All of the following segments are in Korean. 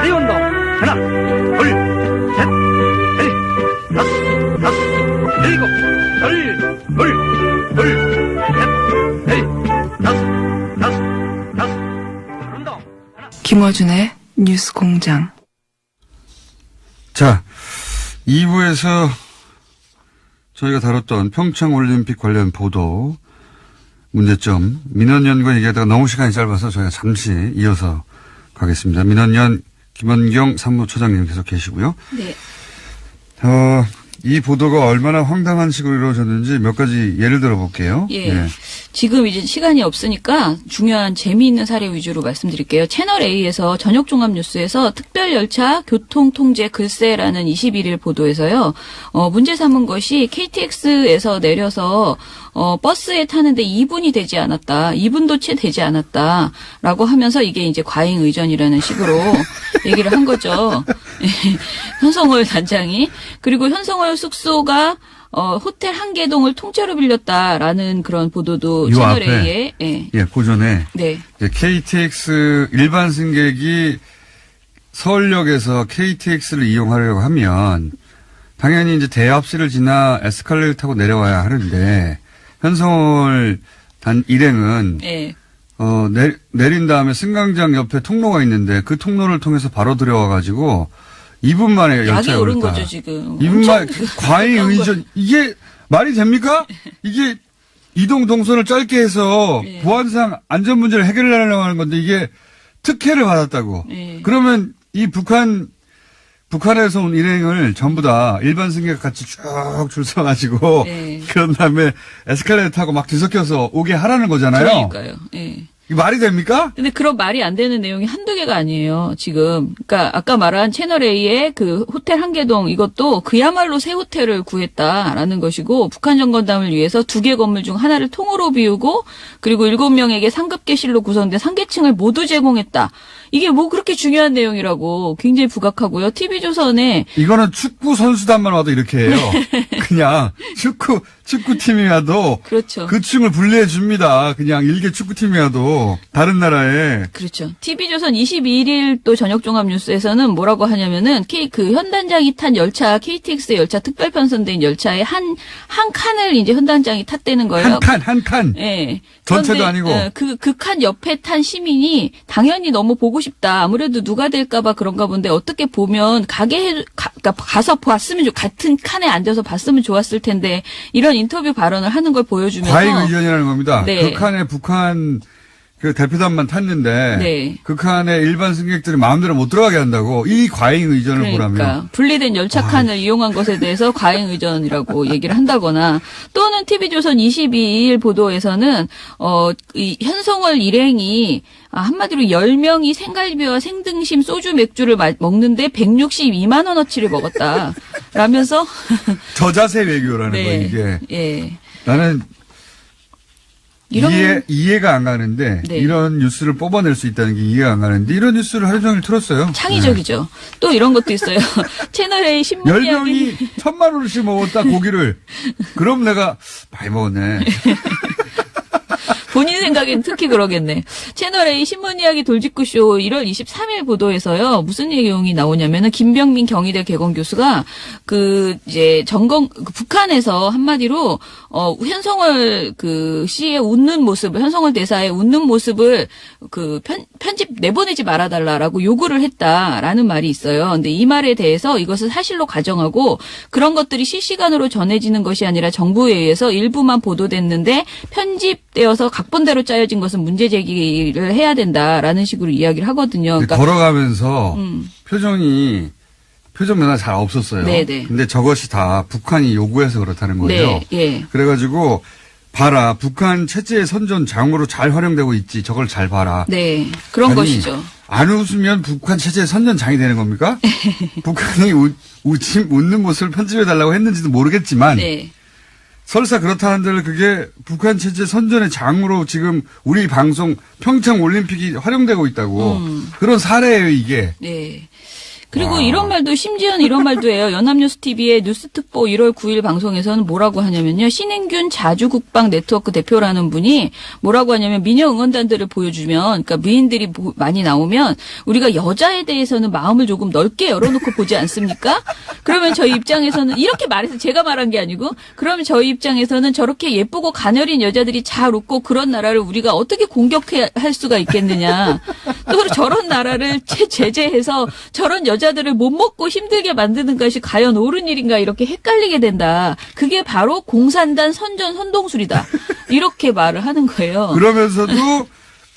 다리 운동. 하나, 둘, 셋, 넷, 다섯, 일곱, 셋, 넷, 다섯. 운동. 하나. 김어준의 뉴스공장. 자, 2부에서 저희가 다뤘던 평창올림픽 관련 보도 문제점, 민원연과 얘기하다가 너무 시간이 짧아서 저희가 잠시 이어서 가겠습니다. 민원연 김원경 사무처장님 계속 계시고요. 네. 이 보도가 얼마나 황당한 식으로 이루어졌는지 몇 가지 예를 들어볼게요. 예. 지금 이제 시간이 없으니까 중요한 재미있는 사례 위주로 말씀드릴게요. 채널A에서 저녁종합뉴스에서 특별열차 교통통제 글쎄라는 21일 보도에서요. 문제 삼은 것이 KTX에서 내려서 버스에 타는데 2분이 되지 않았다. 2분도 채 되지 않았다라고 하면서 이게 이제 과잉 의전이라는 식으로 얘기를 한 거죠. 현성월 단장이. 그리고 현성월 숙소가 호텔 한계동을 통째로 빌렸다라는 그런 보도도 채널A에. 예, 고전에. 네. KTX 일반 승객이 서울역에서 KTX를 이용하려고 하면 당연히 이제 대합실을 지나 에스컬레이터 타고 내려와야 하는데 현성월 일행은 네. 내린 다음에 승강장 옆에 통로가 있는데 그 통로를 통해서 바로 들어와가지고 2분 만에 열차에 약이 오른 올랐다. 거죠 지금. 2분 만에 과잉 의전. 이게 말이 됩니까? 이게 이동 동선을 짧게 해서 네. 보안상 안전 문제를 해결하려고 하는 건데 이게 특혜를 받았다고. 네. 그러면 이 북한에서 온 일행을 전부 다 일반 승객 같이 쭉 줄 서가지고 네. 그런 다음에 에스컬레이터 타고 막 뒤섞여서 오게 하라는 거잖아요. 그러니까요. 예. 이 말이 됩니까? 근데 그런 말이 안 되는 내용이 한두 개가 아니에요, 지금. 그러니까 아까 말한 채널A의 그 호텔 한계동 이것도 그야말로 새 호텔을 구했다라는 것이고 북한 정권담을 위해서 2개 건물 중 하나를 통으로 비우고 그리고 7명에게 상급계실로 구성된 상계층을 모두 제공했다. 이게 뭐 그렇게 중요한 내용이라고 굉장히 부각하고요. TV조선에 이거는 축구 선수단만 와도 이렇게 해요. 그냥 축구팀이 와도 그렇죠. 그 층을 분리해 줍니다. 그냥 일개 축구팀이 와도 다른 나라에. 그렇죠. TV조선 22일 또 저녁종합뉴스에서는 뭐라고 하냐면은 그 현단장이 탄 열차 KTX 열차 특별 편성된 열차의 한 칸을 이제 현단장이 탔다는 거예요. 한 칸. 예. 전체도 아니고. 그 칸 옆에 탄 시민이 당연히 너무 보고 싶다. 아무래도 누가 될까봐 그런가 본데 어떻게 보면 그러니까 가서 봤으면 같은 칸에 앉아서 봤으면 좋았을 텐데 이런 인터뷰 발언을 하는 걸 보여주면서 과잉 의전이라는 겁니다. 네. 그 칸에 북한 그 대표단만 탔는데 네. 그 칸에 일반 승객들이 마음대로 못 들어가게 한다고 이 과잉 의전을 보라며. 그러니까 분리된 열차 칸을 이용한 것에 대해서 과잉 의전이라고 얘기를 한다거나 또는 TV조선 22일 보도에서는 이 현성월 일행이 한마디로 10명이 생갈비와 생등심 소주 맥주를 먹는데 162만 원어치를 먹었다. 라면서 저자세 외교라는 네. 거 이게. 예. 나는 이런 이해가 안 가는데 네. 이런 뉴스를 뽑아낼 수 있다는 게 이해가 안 가는데 이런 뉴스를 하루 종일 틀었어요. 창의적이죠. 또 이런 것도 있어요. 채널A 신문 이야기 10명이 1,000만 원씩 먹었다 고기를. 그럼 내가 많이 먹었네. 본인 생각엔 특히 그러겠네. 채널A 신문 이야기 돌직구쇼 1월 23일 보도에서요. 무슨 내용이 나오냐면은 김병민 경희대 개공 교수가 이제 북한에서 한마디로 현성월 씨의 웃는 모습을 현성월 대사의 웃는 모습을 편집 내보내지 말아달라라고 요구를 했다라는 말이 있어요. 근데 이 말에 대해서 이것을 사실로 가정하고 그런 것들이 실시간으로 전해지는 것이 아니라 정부에 의해서 일부만 보도됐는데 편집되어서 각본대로 짜여진 것은 문제 제기를 해야 된다라는 식으로 이야기를 하거든요. 그러니까 걸어가면서 표정 변화 잘 없었어요. 네네. 근데 저것이 다 북한이 요구해서 그렇다는 거예요. 네, 예. 그래가지고 봐라. 북한 체제의 선전 장으로 잘 활용되고 있지. 저걸 잘 봐라. 네, 그런 아니, 것이죠. 안 웃으면 북한 체제의 선전장이 되는 겁니까? 북한이 웃는 모습을 편집해달라고 했는지도 모르겠지만 네. 설사 그렇다 한들 그게 북한 체제 선전의 장으로 지금 우리 방송 평창 올림픽이 활용되고 있다고 그런 사례예요 이게. 네. 그리고 이런 말도 심지어는 이런 말도 해요. 연합뉴스TV의 뉴스특보 1월 9일 방송에서는 뭐라고 하냐면요. 신인균 자주국방 네트워크 대표라는 분이 뭐라고 하냐면 미녀 응원단들을 보여주면 그러니까 미인들이 많이 나오면 우리가 여자에 대해서는 마음을 조금 넓게 열어놓고 보지 않습니까? 그러면 저희 입장에서는 이렇게 말해서 제가 말한 게 아니고 그러면 저희 입장에서는 저렇게 예쁘고 가녀린 여자들이 잘 웃고 그런 나라를 우리가 어떻게 공격할 수가 있겠느냐. 또 그리고 저런 나라를 제재해서 저런 여자들을 못 먹고 힘들게 만드는 것이 과연 옳은 일인가 이렇게 헷갈리게 된다. 그게 바로 공산당 선동술이다. 이렇게 말을 하는 거예요. 그러면서도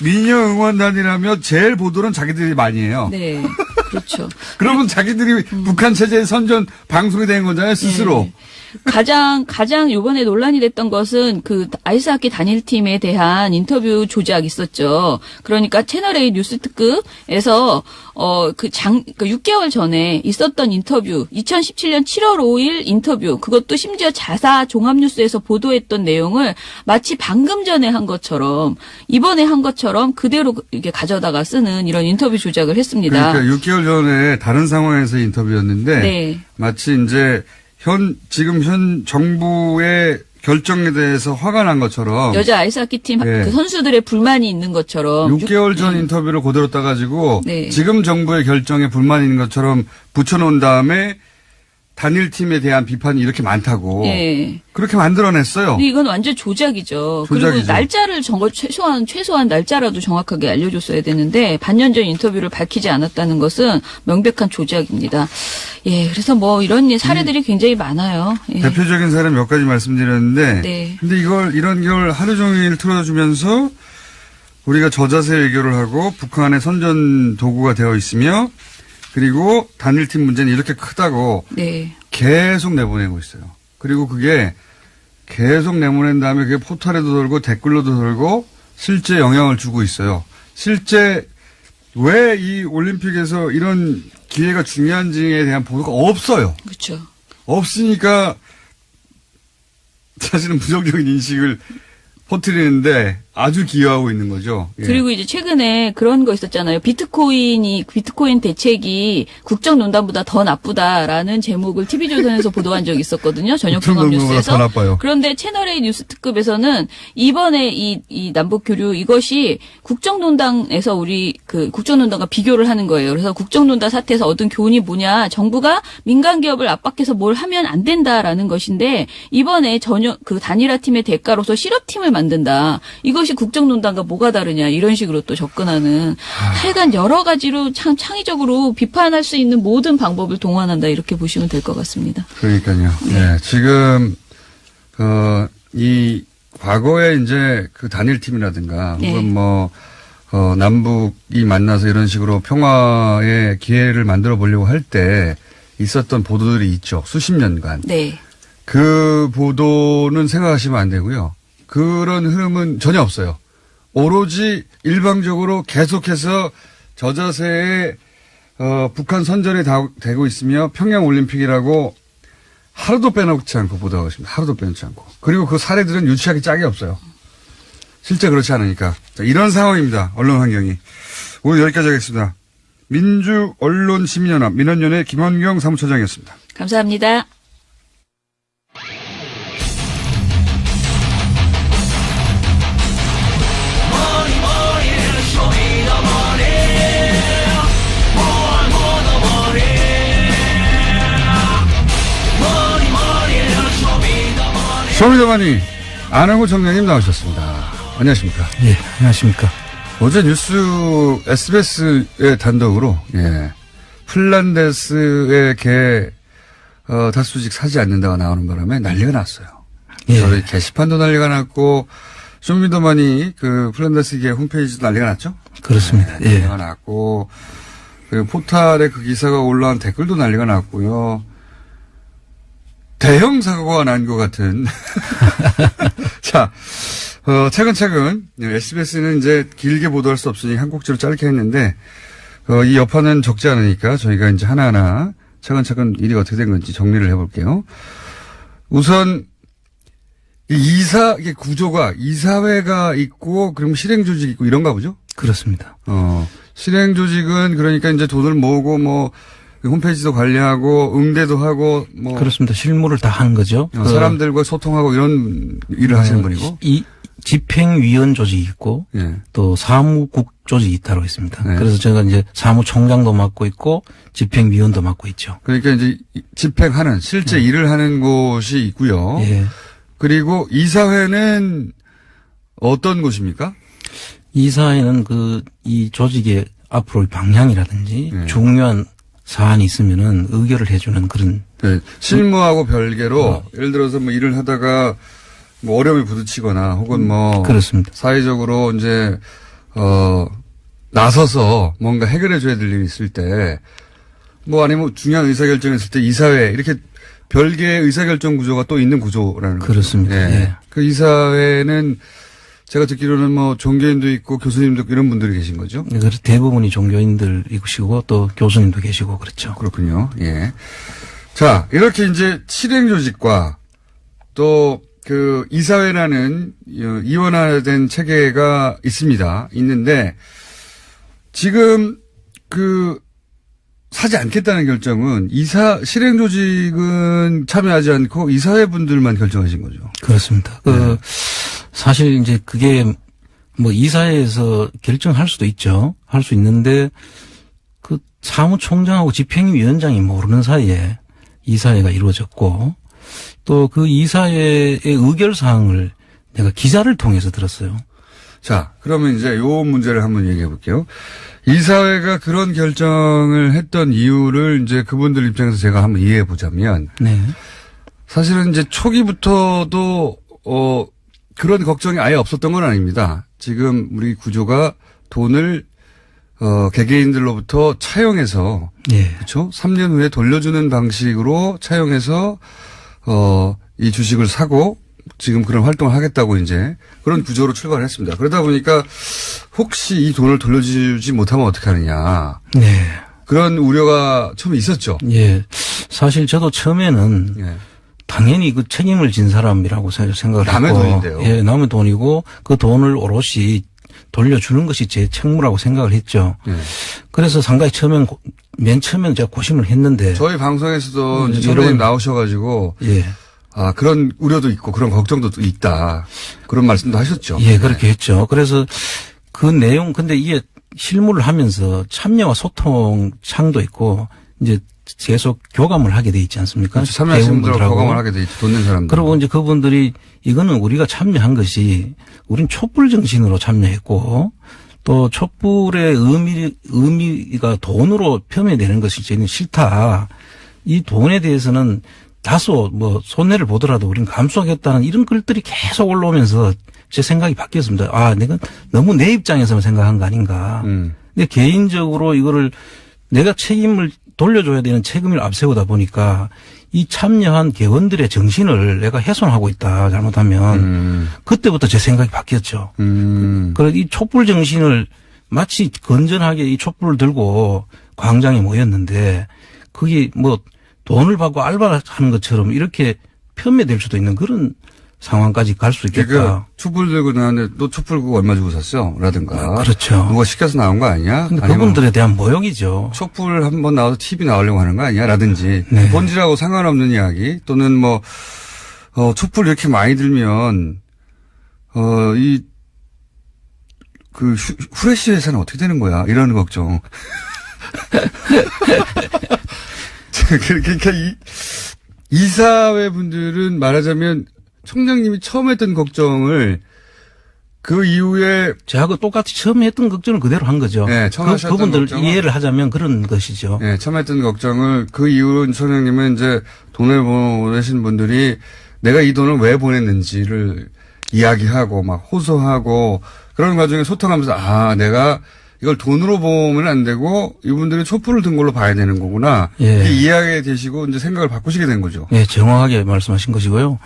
미녀 응원단이라며 제일 보도는 자기들이 많이 해요. 네. 그렇죠. 그러면 자기들이 북한 체제의 선전 방송이 된 거잖아요, 스스로. 네. 가장 요번에 논란이 됐던 것은 그 아이스하키 단일팀에 대한 인터뷰 조작 있었죠. 그러니까 채널A 뉴스 특급에서 그러니까 6개월 전에 있었던 인터뷰, 2017년 7월 5일 인터뷰, 그것도 심지어 자사 종합뉴스에서 보도했던 내용을 마치 방금 전에 한 것처럼 이번에 한 것처럼 그대로 이렇게 가져다가 쓰는 이런 인터뷰 조작을 했습니다. 그러니까 6개월 전에 다른 상황에서 인터뷰였는데 네. 마치 이제 지금 현 정부의 결정에 대해서 화가 난 것처럼 여자 아이스하키 팀 네. 그 선수들의 불만이 있는 것처럼 6개월 전 인터뷰를 그대로 따가지고 네. 지금 정부의 결정에 불만이 있는 것처럼 붙여놓은 다음에 단일팀에 대한 비판이 이렇게 많다고 네. 그렇게 만들어냈어요. 근데 이건 완전 조작이죠. 그리고 조작이죠. 날짜를 최소한 날짜라도 정확하게 알려줬어야 되는데 반년 전 인터뷰를 밝히지 않았다는 것은 명백한 조작입니다. 예, 그래서 뭐 이런 사례들이 굉장히 많아요. 예. 대표적인 사례 몇 가지 말씀드렸는데 네. 근데 이런 걸 하루 종일 틀어주면서 우리가 저자세 외교를 하고 북한의 선전 도구가 되어 있으며 그리고 단일팀 문제는 이렇게 크다고 네. 계속 내보내고 있어요. 그리고 그게 계속 내보낸 다음에 그게 포털에도 돌고 댓글로도 돌고 실제 영향을 주고 있어요. 실제 왜 이 올림픽에서 이런 기회가 중요한지에 대한 보도가 없어요. 그렇죠. 없으니까 사실은 부정적인 인식을 퍼뜨리는데 아주 기여하고 있는 거죠. 예. 그리고 이제 최근에 그런 거 있었잖아요. 비트코인 대책이 국정농단보다 더 나쁘다라는 제목을 TV조선에서 보도한 적이 있었거든요. 저녁 종합뉴스에서. 더 나빠요. 그런데 채널A 뉴스 특급에서는 이번에 이 남북 교류 이것이 국정농단에서 우리 그 국정농단과 비교를 하는 거예요. 그래서 국정농단 사태에서 얻은 교훈이 뭐냐? 정부가 민간 기업을 압박해서 뭘 하면 안 된다라는 것인데 이번에 전혀 그 단일화 팀의 대가로서 실업팀을 만든다. 이것이 국정농단과 뭐가 다르냐 이런 식으로 또 접근하는 하여간 여러 가지로 참 창의적으로 비판할 수 있는 모든 방법을 동원한다 이렇게 보시면 될 것 같습니다. 그러니까요. 네. 지금 이 과거에 이제 그 단일팀이라든가 네. 혹은 뭐 남북이 만나서 이런 식으로 평화의 기회를 만들어 보려고 할 때 있었던 보도들이 있죠. 수십 년간. 네. 그 보도는 생각하시면 안 되고요. 그런 흐름은 전혀 없어요. 오로지 일방적으로 계속해서 저자세에 북한 선전이 되고 있으며 평양올림픽이라고 하루도 빼놓지 않고 보도하고 있습니다. 하루도 빼놓지 않고. 그리고 그 사례들은 유치하기 짝이 없어요. 실제 그렇지 않으니까. 자, 이런 상황입니다. 언론 환경이. 오늘 여기까지 하겠습니다. 민주언론시민연합 민원연의 김원경 사무처장이었습니다. 감사합니다. 쇼미더머니 안홍구 청장님 나오셨습니다. 안녕하십니까? 예, 안녕하십니까? 어제 뉴스 SBS의 단독으로 핀란데스의 개 다수직 사지 않는다가 나오는 바람에 난리가 났어요. 예. 저희 게시판도 난리가 났고 쇼미더머니 그 핀란데스 개 홈페이지도 난리가 났죠? 그렇습니다. 네, 난리가 났고 그 포탈에 그 기사가 올라온 댓글도 난리가 났고요. 대형 사고가 난 것 같은. 자, 차근차근, SBS는 이제 길게 보도할 수 없으니 한 곡지로 짧게 했는데, 이 여파는 적지 않으니까 저희가 이제 하나하나 차근차근 일이 어떻게 된 건지 정리를 해볼게요. 우선, 이게 구조가 이사회가 있고, 그럼 실행조직이 있고 이런가 보죠? 그렇습니다. 실행조직은 그러니까 이제 돈을 모으고 홈페이지도 관리하고 응대도 하고 뭐 그렇습니다. 실무를 다 하는 거죠. 사람들과 소통하고 이런 일을 하시는 분이고. 이 집행위원 조직이 있고 예. 또 사무국 조직이 따로 있습니다. 네. 그래서 제가 이제 사무총장도 맡고 있고 집행위원도 맡고 있죠. 그러니까 이제 집행하는 실제 일을 하는 곳이 있고요. 예. 그리고 이사회는 어떤 곳입니까? 이사회는 이 조직의 앞으로의 방향이라든지 네. 중요한 사안이 있으면은 의결을 해주는 그런. 네, 실무하고 별개로 예를 들어서 뭐 일을 하다가 뭐 어려움이 부딪히거나 혹은 뭐 그렇습니다. 사회적으로 이제 나서서 뭔가 해결해 줘야 될 일이 있을 때 뭐 아니면 중요한 의사결정이 있을 때 이사회 이렇게 별개의 의사결정 구조가 또 있는 구조라는 거죠. 그렇습니다. 예. 예. 그 이사회는 제가 듣기로는 뭐 종교인도 있고 교수님도 있고 이런 분들이 계신 거죠. 그래서 대부분이 종교인들이시고 또 교수님도 계시고 그렇죠. 그렇군요. 예. 자, 이렇게 이제 실행 조직과 또 그 이사회라는 이원화된 체계가 있는데 지금 사지 않겠다는 결정은 실행 조직은 참여하지 않고 이사회 분들만 결정하신 거죠. 그렇습니다. 사실 이제 그게 뭐 이사회에서 결정할 수도 있죠. 할 수 있는데 그 사무총장하고 집행위원장이 모르는 사이에 이사회가 이루어졌고 또 그 이사회의 의결 사항을 내가 기자를 통해서 들었어요. 자, 그러면 이제 요 문제를 한번 얘기해 볼게요. 이사회가 그런 결정을 했던 이유를 이제 그분들 입장에서 제가 한번 이해해 보자면 네. 사실은 이제 초기부터도 그런 걱정이 아예 없었던 건 아닙니다. 지금 우리 구조가 돈을 개개인들로부터 차용해서 예. 그렇죠? 3년 후에 돌려주는 방식으로 차용해서 이 주식을 사고 지금 그런 활동을 하겠다고 이제 그런 구조로 출발을 했습니다. 그러다 보니까 혹시 이 돈을 돌려주지 못하면 어떻게 하느냐. 네. 그런 우려가 처음에 있었죠. 예. 사실 저도 처음에는 예. 당연히 그 책임을 진 사람이라고 생각을 남의 했고. 돈인데요. 예, 남의 돈이고 그 돈을 오롯이 돌려주는 것이 제 책무라고 생각을 했죠. 예. 그래서 상당히 맨 처음에는 제가 고심을 했는데. 저희 방송에서도 이제 여러 선생님 번- 나오셔가지고 예. 그런 우려도 있고 그런 걱정도 또 있다. 그런 말씀도 하셨죠. 예, 그렇게 했죠. 그래서 그 내용, 근데 이게 실무를 하면서 참여와 소통 창도 있고 이제 계속 교감을 하게 돼 있지 않습니까? 그렇죠. 참여하신 분들하고 대의원분들하고. 거감을 하게 돼 있죠. 돈 낸 사람들. 그리고 이제 그분들이 이거는 우리가 참여한 것이 우린 촛불 정신으로 참여했고 또 촛불의 의미가 돈으로 표현되는 것이 저희는 싫다. 이 돈에 대해서는 다소 뭐 손해를 보더라도 우리는 감수하겠다는 이런 글들이 계속 올라오면서 제 생각이 바뀌었습니다. 내가 너무 내 입장에서만 생각한 거 아닌가. 근데 개인적으로 이거를 내가 책임을 돌려줘야 되는 책임을 앞세우다 보니까 이 참여한 개원들의 정신을 내가 훼손하고 있다. 잘못하면. 그때부터 제 생각이 바뀌었죠. 그래서 이 촛불 정신을 마치 건전하게 이 촛불을 들고 광장에 모였는데 그게 뭐 돈을 받고 알바를 하는 것처럼 이렇게 편매될 수도 있는 그런 상황까지 갈 수 있겠다. 그러니까 촛불 들고 나왔는데 너 촛불 그거 얼마 주고 샀어? 라든가. 그렇죠. 누가 시켜서 나온 거 아니야? 근데 아니면 그분들에 대한 모욕이죠. 촛불 한번 나와서 TV 나오려고 하는 거 아니야? 라든지. 네. 본질하고 상관없는 이야기 또는 뭐 촛불 이렇게 많이 들면 후레쉬 회사는 어떻게 되는 거야? 이런 걱정. 그러니까 이사회 분들은 말하자면 총장님이 처음 했던 걱정을 그 이후에 저하고 똑같이 처음에 했던 걱정을 그대로 한 거죠. 네, 처음 하셨던 그분들 걱정은- 이해를 하자면 그런 것이죠. 네, 처음 했던 걱정을 그 이후 총장님은 이제 돈을 보내신 분들이 내가 이 돈을 왜 보냈는지를 이야기하고 막 호소하고 그런 과정에 소통하면서 내가 이걸 돈으로 보면 안 되고 이분들이 촛불을 든 걸로 봐야 되는 거구나. 예. 이렇게 이해하게 되시고 이제 생각을 바꾸시게 된 거죠. 네, 정확하게 말씀하신 것이고요.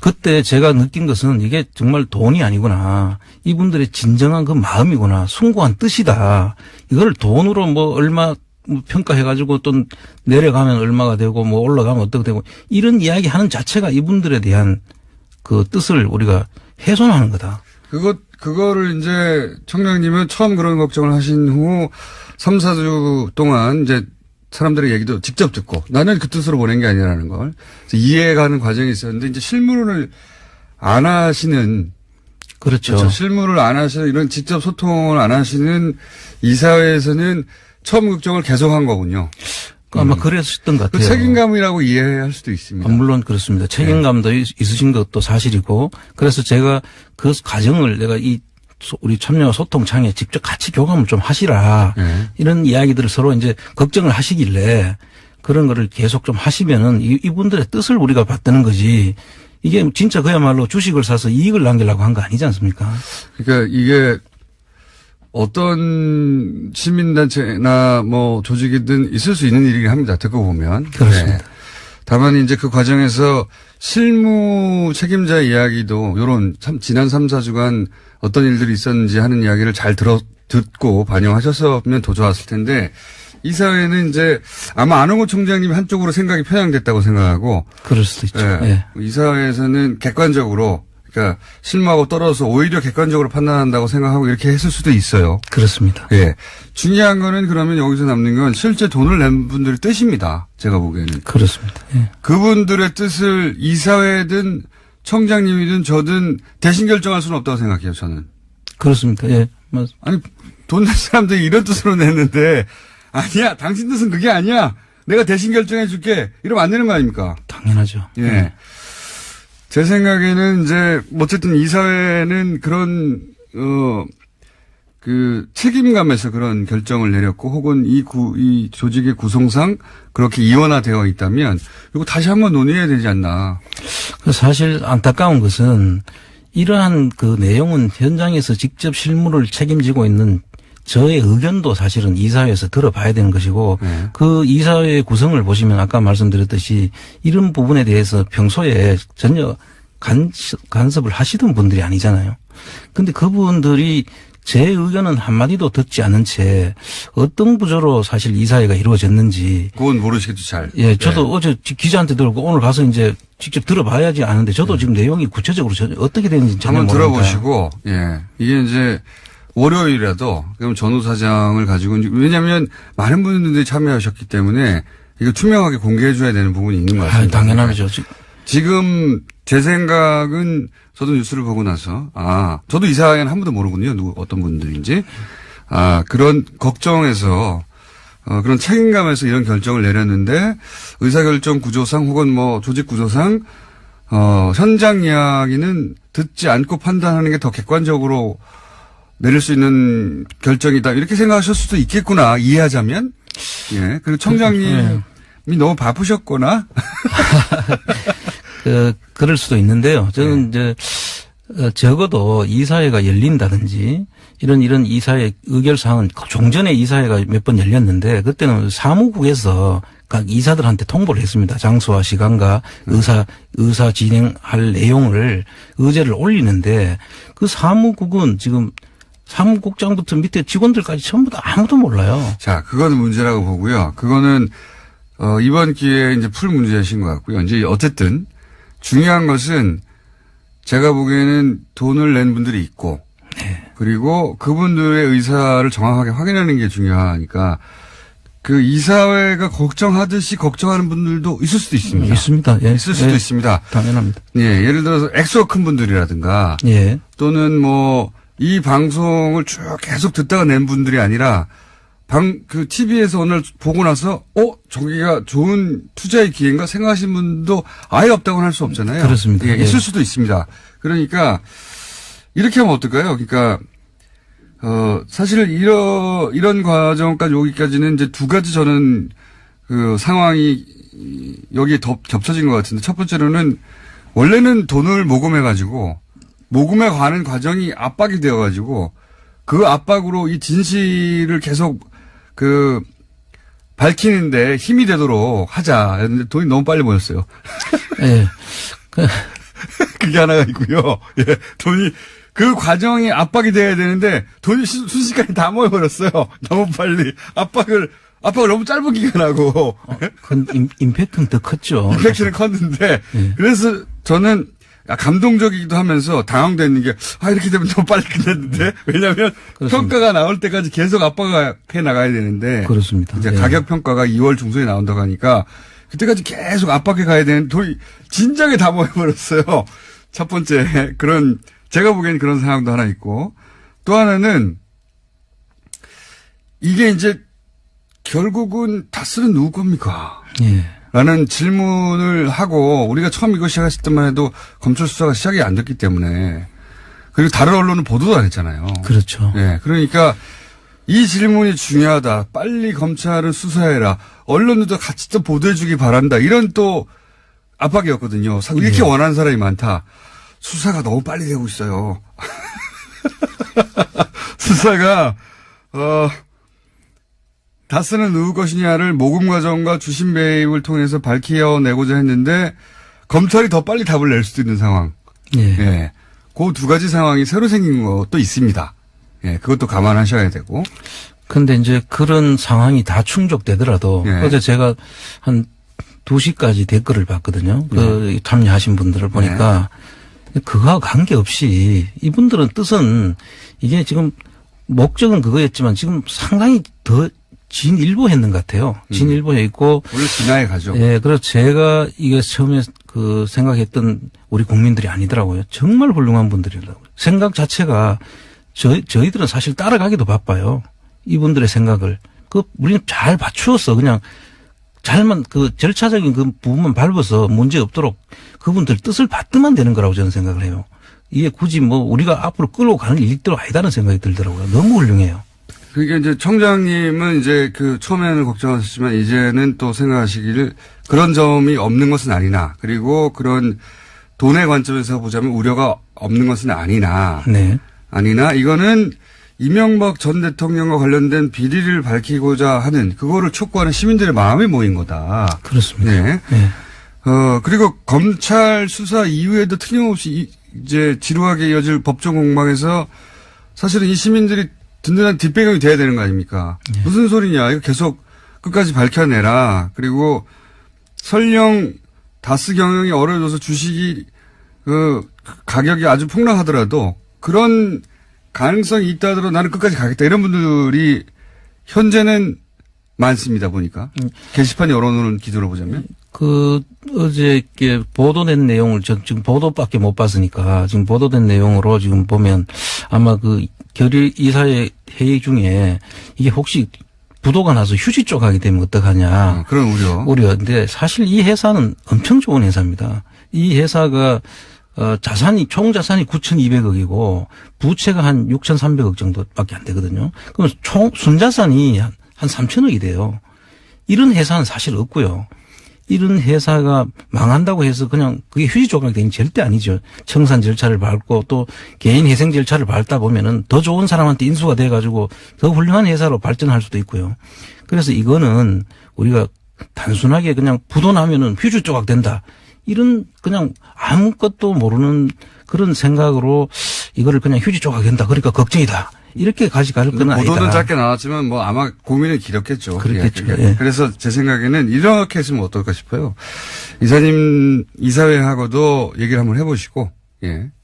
그때 제가 느낀 것은 이게 정말 돈이 아니구나. 이분들의 진정한 그 마음이구나. 숭고한 뜻이다. 이걸 돈으로 뭐 얼마 평가해가지고 또 내려가면 얼마가 되고 뭐 올라가면 어떻게 되고 이런 이야기 하는 자체가 이분들에 대한 그 뜻을 우리가 훼손하는 거다. 그거를 이제 총장님은 처음 그런 걱정을 하신 후 3, 4주 동안 이제 사람들의 얘기도 직접 듣고 나는 그 뜻으로 보낸 게 아니라는 걸 이해가는 과정이 있었는데 이제 실무를 안 하시는 그렇죠. 실무를 안 하시는 이런 직접 소통을 안 하시는 이사회에서는 처음 국정을 계속한 거군요. 아마 그랬었던 것 그 같아요. 책임감이라고 이해할 수도 있습니다. 물론 그렇습니다. 책임감도 있으신 것도 사실이고 그래서 제가 그 과정을 내가 우리 참여 소통창에 직접 같이 교감을 좀 하시라. 네. 이런 이야기들을 서로 이제 걱정을 하시길래 그런 거를 계속 좀 하시면은 이분들의 뜻을 우리가 받드는 거지. 이게 진짜 그야말로 주식을 사서 이익을 남기려고 한 거 아니지 않습니까? 그러니까 이게 어떤 시민단체나 뭐 조직이든 있을 수 있는 일이긴 합니다. 듣고 보면. 그렇습니다. 네. 다만 이제 그 과정에서 실무 책임자 이야기도 요런 지난 3, 4주간 어떤 일들이 있었는지 하는 이야기를 잘 듣고 반영하셨으면 더 좋았을 텐데 이 사회는 이제 아마 안홍구 총장님이 한쪽으로 생각이 편향됐다고 생각하고 그럴 수도 있죠. 예. 예. 이 사회에서는 객관적으로 그러니까 실무하고 떨어져서 오히려 객관적으로 판단한다고 생각하고 이렇게 했을 수도 있어요. 그렇습니다. 예. 중요한 거는 그러면 여기서 남는 건 실제 돈을 낸 분들의 뜻입니다. 제가 보기에는. 그렇습니다. 예. 그분들의 뜻을 이사회든 청장님이든 저든 대신 결정할 수는 없다고 생각해요, 저는. 그렇습니다. 예. 아니, 돈 낸 사람들이 이런 뜻으로 냈는데 아니야, 당신 뜻은 그게 아니야. 내가 대신 결정해 줄게. 이러면 안 되는 거 아닙니까? 당연하죠. 예. 제 생각에는 이제 어쨌든 이 사회는 그런 그 책임감에서 그런 결정을 내렸고 혹은 이 조직의 구성상 그렇게 이원화되어 있다면 이거 다시 한번 논의해야 되지 않나. 사실 안타까운 것은 이러한 그 내용은 현장에서 직접 실무를 책임지고 있는 저의 의견도 사실은 이사회에서 들어봐야 되는 것이고 네. 그 이사회의 구성을 보시면 아까 말씀드렸듯이 이런 부분에 대해서 평소에 전혀 간섭을 하시던 분들이 아니잖아요. 근데 그분들이 제 의견은 한마디도 듣지 않은 채 어떤 구조로 사실 이사회가 이루어졌는지. 그건 모르시겠죠, 잘. 예, 저도 네. 어제 기자한테 들었고 오늘 가서 이제 직접 들어봐야지 아는데 저도 지금 내용이 구체적으로 어떻게 되는지 전혀 한번 모르니까. 들어보시고, 예. 이게 이제 월요일이라도 그럼 전후 사장을 가지고 왜냐하면 많은 분들이 참여하셨기 때문에 이거 투명하게 공개해 줘야 되는 부분이 있는 것 같습니다. 당연하죠. 지금 제 생각은 저도 뉴스를 보고 나서 저도 이사회는 한 번도 모르거든요. 어떤 분들인지. 그런 걱정에서 그런 책임감에서 이런 결정을 내렸는데 의사결정 구조상 혹은 뭐 조직 구조상 현장 이야기는 듣지 않고 판단하는 게 더 객관적으로 내릴 수 있는 결정이다. 이렇게 생각하실 수도 있겠구나. 이해하자면. 예. 그리고 청장님이 너무 바쁘셨거나. 그럴 수도 있는데요. 저는 이제 적어도 이사회가 열린다든지 이런 이사회 의결사항은 종전에 이사회가 몇 번 열렸는데 그때는 사무국에서 각 이사들한테 통보를 했습니다. 장소와 시간과 의사 진행할 내용을 의제를 올리는데 그 사무국은 지금 사무국장부터 밑에 직원들까지 전부 다 아무도 몰라요. 자, 그거는 문제라고 보고요. 그거는 이번 기회에 이제 풀 문제이신 것 같고요. 이제 어쨌든 중요한 것은 제가 보기에는 돈을 낸 분들이 있고 그리고 그분들의 의사를 정확하게 확인하는 게 중요하니까 그 이사회가 걱정하듯이 걱정하는 분들도 있을 수도 있습니다. 있습니다. 예. 있을 수도 있습니다. 당연합니다. 예, 예를 들어서 액수가 큰 분들이라든가 예. 또는 뭐 이 방송을 쭉 계속 듣다가 낸 분들이 아니라 그 TV에서 오늘 보고 나서 저기가 좋은 투자의 기회인가 생각하시는 분도 아예 없다고는 할 수 없잖아요. 그렇습니다. 예, 예. 있을 수도 있습니다. 그러니까 이렇게 하면 어떨까요? 그러니까 사실 이런 과정까지 오기까지는 이제 두 가지 저는 그 상황이 여기에 겹쳐진 것 같은데 첫 번째로는 원래는 돈을 모금해가지고 모금에 관한 과정이 압박이 되어가지고 그 압박으로 이 진실을 계속 밝히는데 힘이 되도록 하자. 했는데 돈이 너무 빨리 모였어요. 예. 그게 하나가 있고요. 예. 돈이, 그 과정이 압박이 돼야 되는데 돈이 순식간에 다 모여버렸어요. 너무 빨리. 압박을 너무 짧은 기간하고. 임팩트는 더 컸죠. 임팩트는 컸는데. 그래서 저는 감동적이기도 하면서 당황되는 게, 이렇게 되면 너무 빨리 끝냈는데? 왜냐면 그렇습니다. 평가가 나올 때까지 계속 압박해 나가야 되는데. 그렇습니다. 이제 예. 가격 평가가 2월 중순에 나온다고 하니까 그때까지 계속 압박해 가야 되는 돈이 진작에 다 모여버렸어요. 첫 번째. 제가 보기엔 그런 상황도 하나 있고. 또 하나는 이게 이제 결국은 다스는 누구 겁니까? 예. 라는 질문을 하고 우리가 처음 이거 시작했을 때만 해도 검찰 수사가 시작이 안 됐기 때문에 그리고 다른 언론은 보도도 안 했잖아요. 그렇죠. 예. 그러니까 이 질문이 중요하다. 빨리 검찰을 수사해라. 언론들도 같이 또 보도해주기 바란다. 이런 또 압박이었거든요. 이렇게 원하는 사람이 많다. 수사가 너무 빨리 되고 있어요. 수사가 다스는 누구 것이냐를 모금 과정과 주심 배입을 통해서 밝혀내고자 했는데 검찰이 더 빨리 답을 낼 수도 있는 상황. 예. 예. 그 두 가지 상황이 새로 생긴 것도 있습니다. 예. 그것도 감안하셔야 되고. 근데 이제 그런 상황이 다 충족되더라도 예. 어제 제가 한 2시까지 댓글을 봤거든요. 그 참여하신 분들을 보니까 그거와 관계없이 이분들은 뜻은 이게 지금 목적은 그거였지만 지금 상당히 더 진일보했는 것 같아요. 진일보에 있고. 원래 진화해 가죠. 예, 그래서 제가 이게 처음에 생각했던 우리 국민들이 아니더라고요. 정말 훌륭한 분들이더라고요. 생각 자체가 저희들은 사실 따라가기도 바빠요. 이분들의 생각을. 우리는 잘 맞추었어. 그냥 잘만 절차적인 그 부분만 밟아서 문제 없도록 그분들 뜻을 받으면 되는 거라고 저는 생각을 해요. 이게 굳이 우리가 앞으로 끌고 가는 일들도 아니다는 생각이 들더라고요. 너무 훌륭해요. 그러니까 이제 청장님은 이제 처음에는 걱정하셨지만 이제는 또 생각하시기를 그런 점이 없는 것은 아니나 그리고 그런 돈의 관점에서 보자면 우려가 없는 것은 아니나. 네. 아니나 이거는 이명박 전 대통령과 관련된 비리를 밝히고자 하는 그거를 촉구하는 시민들의 마음이 모인 거다. 그렇습니다. 네. 네. 그리고 검찰 수사 이후에도 틀림없이 이제 지루하게 이어질 법정 공방에서 사실은 이 시민들이 든든한 뒷배경이 돼야 되는 거 아닙니까? 네. 무슨 소리냐. 이거 계속 끝까지 밝혀내라. 그리고 설령 다스 경영이 어려워져서 주식이 가격이 아주 폭락하더라도 그런 가능성이 있다 하더라도 나는 끝까지 가겠다. 이런 분들이 현재는 많습니다. 보니까. 게시판 여론을 기준으로 보자면. 어제 보도된 내용을 지금 보도밖에 못 봤으니까 지금 보도된 내용으로 지금 보면 아마 결의 이사회 회의 중에 이게 혹시 부도가 나서 휴지 쪽 하게 되면 어떡하냐. 그런 우려인데 사실 이 회사는 엄청 좋은 회사입니다. 이 회사가 총 자산이 9,200억이고 부채가 한 6,300억 정도밖에 안 되거든요. 그럼 순자산이 한 3,000억이 돼요. 이런 회사는 사실 없고요. 이런 회사가 망한다고 해서 그냥 그게 휴지 조각이 되는 절대 아니죠. 청산 절차를 밟고 또 개인 회생 절차를 밟다 보면은 더 좋은 사람한테 인수가 돼가지고 더 훌륭한 회사로 발전할 수도 있고요. 그래서 이거는 우리가 단순하게 그냥 부도 나면은 휴지 조각 된다. 이런 그냥 아무것도 모르는 그런 생각으로 이거를 그냥 휴지 조각 된다. 그러니까 걱정이다. 이렇게 가져갈 건 아니다. 보도는 짧게 나왔지만 아마 고민은 길었겠죠. 그렇겠죠. 예. 그래서 제 생각에는 이렇게 했으면 어떨까 싶어요. 이사님 이사회하고도 얘기를 한번 해보시고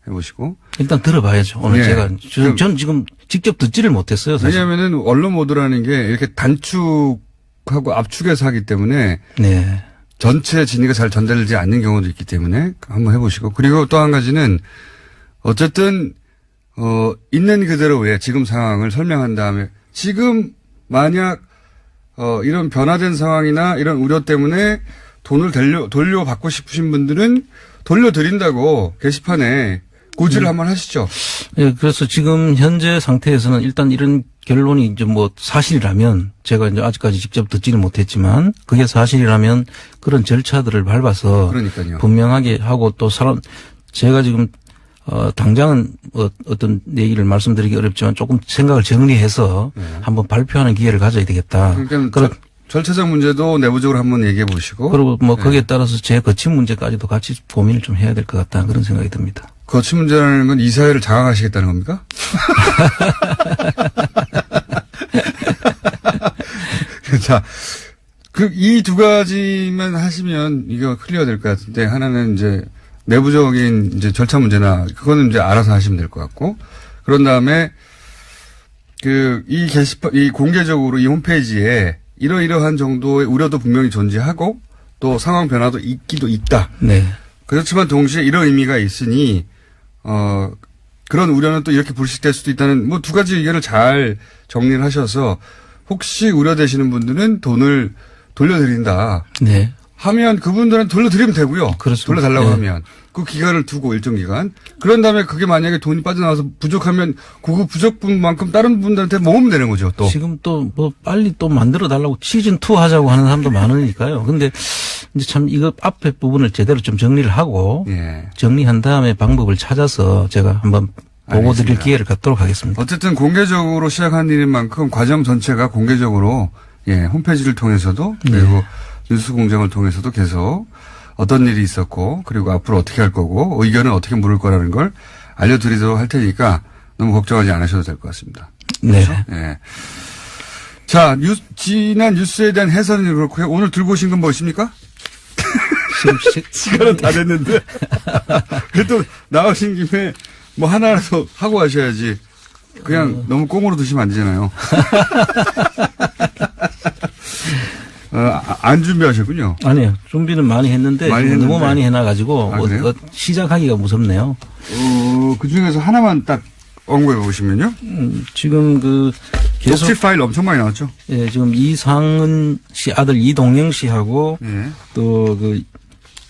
해보시고. 일단 들어봐야죠. 오늘 제가 전 지금 직접 듣지를 못했어요. 사실. 왜냐하면은 언론 보도라는 게 이렇게 단축하고 압축해서 하기 때문에 네. 전체 진위가 잘 전달되지 않는 경우도 있기 때문에 한번 해보시고. 그리고 또 한 가지는 어쨌든 있는 그대로의 지금 상황을 설명한 다음에 지금 만약 이런 변화된 상황이나 이런 우려 때문에 돈을 돌려받고 싶으신 분들은 돌려드린다고 게시판에 고지를 한번 하시죠. 네, 그래서 지금 현재 상태에서는 일단 이런 결론이 이제 사실이라면 제가 이제 아직까지 직접 듣지는 못했지만 그게 사실이라면 그런 절차들을 밟아서 그러니까요. 분명하게 하고 또 제가 지금 당장은 어떤 얘기를 말씀드리기 어렵지만 조금 생각을 정리해서 한번 발표하는 기회를 가져야 되겠다. 그러니까 절차적 문제도 내부적으로 한번 얘기해 보시고. 그리고 거기에 따라서 제 거친 문제까지도 같이 고민을 좀 해야 될 것 같다. 그런 생각이 듭니다. 거친 문제라는 건 이사회를 장악하시겠다는 겁니까? 자, 이 두 가지만 하시면 이거 클리어 될 것 같은데 하나는 이제 내부적인 이제 절차 문제나 그거는 이제 알아서 하시면 될 것 같고 그런 다음에 이 게시판, 이 공개적으로 이 홈페이지에 이러이러한 정도의 우려도 분명히 존재하고 또 상황 변화도 있기도 있다. 네. 그렇지만 동시에 이런 의미가 있으니, 그런 우려는 또 이렇게 불식될 수도 있다는 뭐 두 가지 의견을 잘 정리를 하셔서 혹시 우려되시는 분들은 돈을 돌려드린다. 네. 하면 그분들은 돌려드리면 되고요. 그렇습니다. 돌려달라고 네. 하면. 그 기간을 두고 일정 기간. 그런 다음에 그게 만약에 돈이 빠져나와서 부족하면 그 부족분만큼 다른 분들한테 모으면 되는 거죠. 또. 지금 또 뭐 빨리 또 만들어 달라고 시즌2 하자고 하는 사람도 많으니까요. 근데 이제 참 이거 앞에 부분을 제대로 좀 정리를 하고 예. 정리한 다음에 방법을 찾아서 제가 한번 보고 드릴 알겠습니다. 기회를 갖도록 하겠습니다. 어쨌든 공개적으로 시작한 일인 만큼 과정 전체가 공개적으로 홈페이지를 통해서도 그리고 뉴스 공장을 통해서도 계속 어떤 일이 있었고 그리고 앞으로 어떻게 할 거고 의견은 어떻게 물을 거라는 걸 알려드리도록 할 테니까 너무 걱정하지 않으셔도 될 것 같습니다. 네. 예. 자, 지난 뉴스에 대한 해설은 그렇고요. 오늘 들고 오신 건 무엇입니까? 지금 시간은 다 됐는데. 그래도 나오신 김에 뭐 하나라도 하고 가셔야지. 그냥 너무 꽁으로 드시면 안 되잖아요. 안 준비하셨군요. 아니요. 준비는 많이 했는데, 너무 많이 해놔가지고 그래요? 시작하기가 무섭네요. 그 중에서 하나만 딱 언급해 보시면요. 지금 계속 녹취 파일 엄청 많이 나왔죠. 예, 지금 이상은 씨 아들 이동영 씨하고 예. 또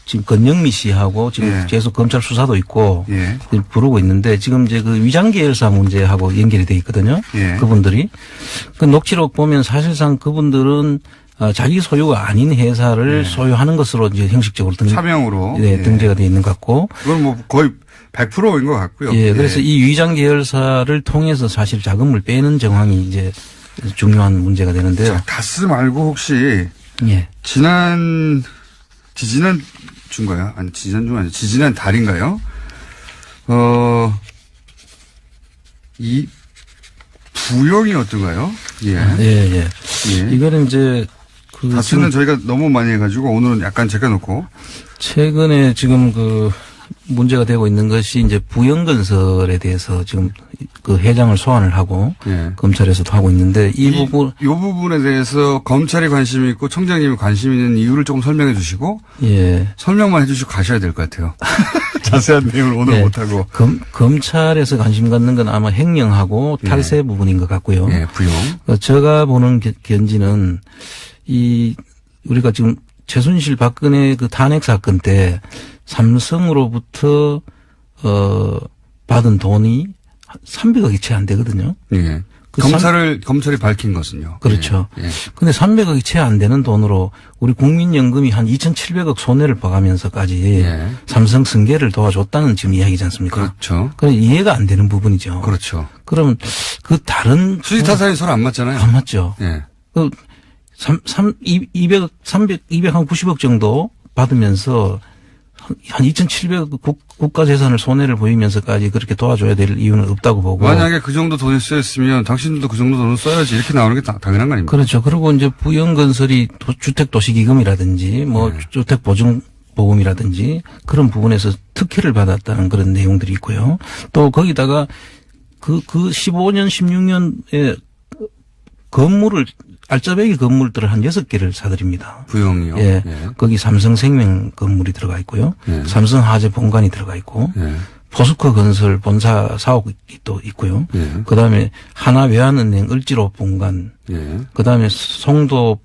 지금 건영미 씨하고 지금 예. 계속 검찰 수사도 있고 예. 부르고 있는데 지금 이제 그 위장 계열사 문제하고 연결이 돼 있거든요. 예. 그분들이 그 녹취록 보면 사실상 그분들은 자기 소유가 아닌 회사를 소유하는 것으로 이제 형식적으로 차명으로 등재가 돼 있는 것 같고. 그건 뭐 거의 100%인 것 같고요. 예, 그래서 이 위장 계열사를 통해서 사실 자금을 빼는 정황이 이제 중요한 문제가 되는데요. 자, 다스 말고 혹시 예. 지지난 주인가요? 아니, 지지난 달인가요? 이 부영이 어떤가요? 예. 예. 이거는 이제 다스는 저희가 너무 많이 해가지고 오늘은 약간 제가 놓고. 최근에 지금 문제가 되고 있는 것이 이제 부영건설에 대해서 지금 그 회장을 소환을 하고 검찰에서도 하고 있는데 이 부분에 대해서 검찰이 관심이 있고 청장님이 관심 있는 이유를 조금 설명해 주시고 설명만 해 주시고 가셔야 될 것 같아요. 자세한 내용을 오늘 못하고. 검찰에서 관심 갖는 건 아마 횡령하고 탈세 부분인 것 같고요. 부영. 제가 보는 견지는 우리가 지금 최순실 박근혜 그 탄핵 사건 때 삼성으로부터 받은 돈이 300억이 채 안 되거든요. 예. 검찰이 밝힌 것은요. 그렇죠. 근데 300억이 채 안 되는 돈으로 우리 국민연금이 한 2,700억 손해를 봐가면서까지 삼성 승계를 도와줬다는 지금 이야기지 않습니까? 그렇죠. 그럼 이해가 안 되는 부분이죠. 그렇죠. 그러면 다른 수지타산이 서로 안 맞잖아요. 안 맞죠. 예. 290억 정도 받으면서 한 2,700억 국가 재산을 손해를 보이면서까지 그렇게 도와줘야 될 이유는 없다고 보고. 만약에 그 정도 돈이 쓰였으면 당신들도 그 정도 돈을 써야지 이렇게 나오는 게 당연한 거 아닙니까? 그렇죠. 그리고 이제 부영건설이 주택도시기금이라든지 주택보증보험이라든지 그런 부분에서 특혜를 받았다는 그런 내용들이 있고요. 또 거기다가 그 15년, 16년에 알짜배기 건물들을 한 6개를 사들입니다. 부영이요? 예. 거기 삼성생명 건물이 들어가 있고요. 삼성화재 본관이 들어가 있고. 포스코 건설 본사 사옥이 또 있고요. 그 다음에 하나외환은행 을지로 본관. 그 다음에 송도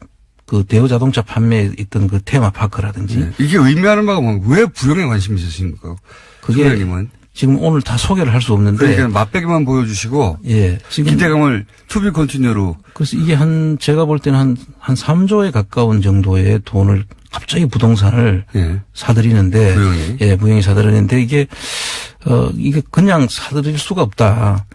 대우자동차 판매에 있던 그 테마파크라든지. 이게 의미하는 바가 왜 부영에 관심이 있으십니까? 그게 소장님은? 지금 오늘 다 소개를 할 수 없는데. 그러니까 맛배기만 보여주시고. 지금 기대감을 투비 컨티뉴로. 그래서 이게 제가 볼 때는 한 3조에 가까운 정도의 돈을 갑자기 부동산을 사들이는데. 부영이. 부영이 사들이는데 이게 그냥 사들일 수가 없다.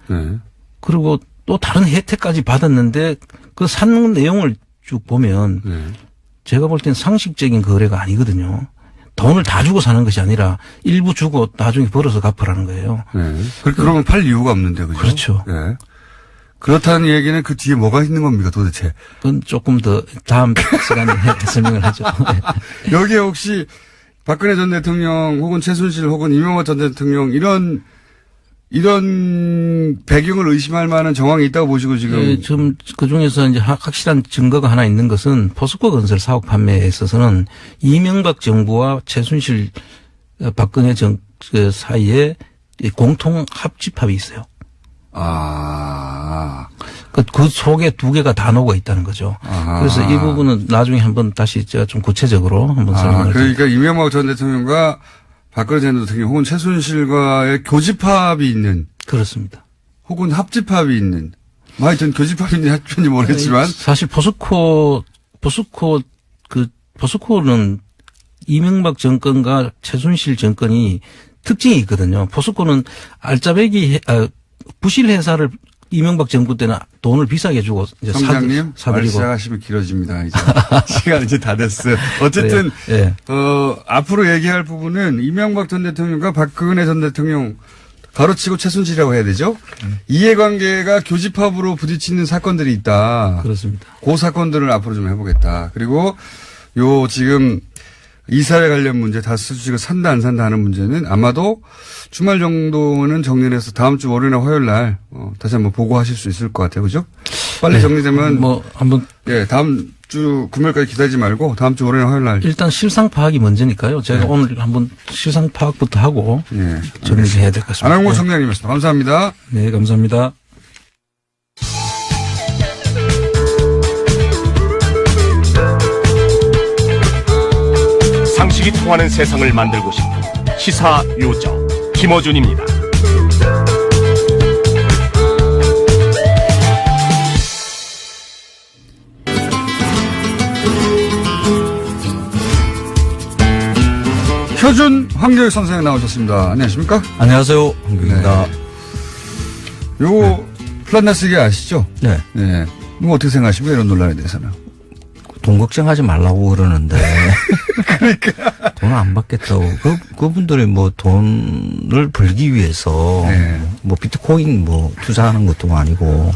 그리고 또 다른 혜택까지 받았는데 그 산 내용을 쭉 보면 제가 볼 땐 상식적인 거래가 아니거든요. 돈을 다 주고 사는 것이 아니라 일부 주고 나중에 벌어서 갚으라는 거예요. 그러면 팔 이유가 없는데, 그죠? 그렇죠. 그렇다는 얘기는 그 뒤에 뭐가 있는 겁니까, 도대체? 그건 조금 더 다음 시간에 설명을 하죠. 여기에 혹시 박근혜 전 대통령 혹은 최순실 혹은 이명박 전 대통령 이런 배경을 의심할 만한 정황이 있다고 보시고 지금. 네, 지금 그 중에서 이제 확실한 증거가 하나 있는 것은 포스코 건설 사업 판매에 있어서는 이명박 정부와 최순실 박근혜 그 사이에 공통 합집합이 있어요. 그 속에 두 개가 다 녹아 있다는 거죠. 그래서 이 부분은 나중에 한번 다시 제가 좀 구체적으로 한번 설명을 그러니까 이명박 전 대통령과 박근혜 전 대통령 혹은 최순실과의 교집합이 있는. 그렇습니다. 혹은 합집합이 있는. 하여튼 교집합인지 합집인지 모르겠지만. 사실 포스코는 이명박 정권과 최순실 정권이 특징이 있거든요. 포스코는 알짜배기 부실 회사를 이명박 정부 때는 돈을 비싸게 주고 이제 성장님 사들이고 시작하시면 길어집니다. 이제 시간 이제 다 됐어요. 어쨌든 네. 앞으로 얘기할 부분은 이명박 전 대통령과 박근혜 전 대통령 가로치고 최순실이라고 해야 되죠. 이해관계가 교집합으로 부딪히는 사건들이 있다. 그렇습니다. 그 사건들을 앞으로 좀 해보겠다. 그리고 요 지금 이사회 관련 문제 다수주식을 산다 안 산다 하는 문제는 아마도 주말 정도는 정리해서 다음 주 월요일이나 화요일 날 다시 한번 보고하실 수 있을 것 같아요. 그죠? 빨리 정리되면 한번 다음 주 금요일까지 기다리지 말고 다음 주 월요일이나 화요일 날 일단 실상 파악이 먼저니까요. 제가 오늘 한번 실상 파악부터 하고 정리를 해야 될 것 같습니다. 안항구 청장님이었습니다. 감사합니다. 네, 감사합니다. 상식이 통하는 세상을 만들고 싶은 시사 요정 김어준입니다. 표준 황교익 선생 나오셨습니다. 안녕하십니까? 안녕하세요. 황교익입니다. 요거 플란나스기 아시죠? 네. 네. 이거 어떻게 생각하십니까? 이런 논란에 대해서는. 돈 걱정하지 말라고 그러는데. 그러니까. 돈 안 받겠다고. 그분들이 뭐 돈을 벌기 위해서. 네. 뭐 비트코인 뭐 투자하는 것도 아니고.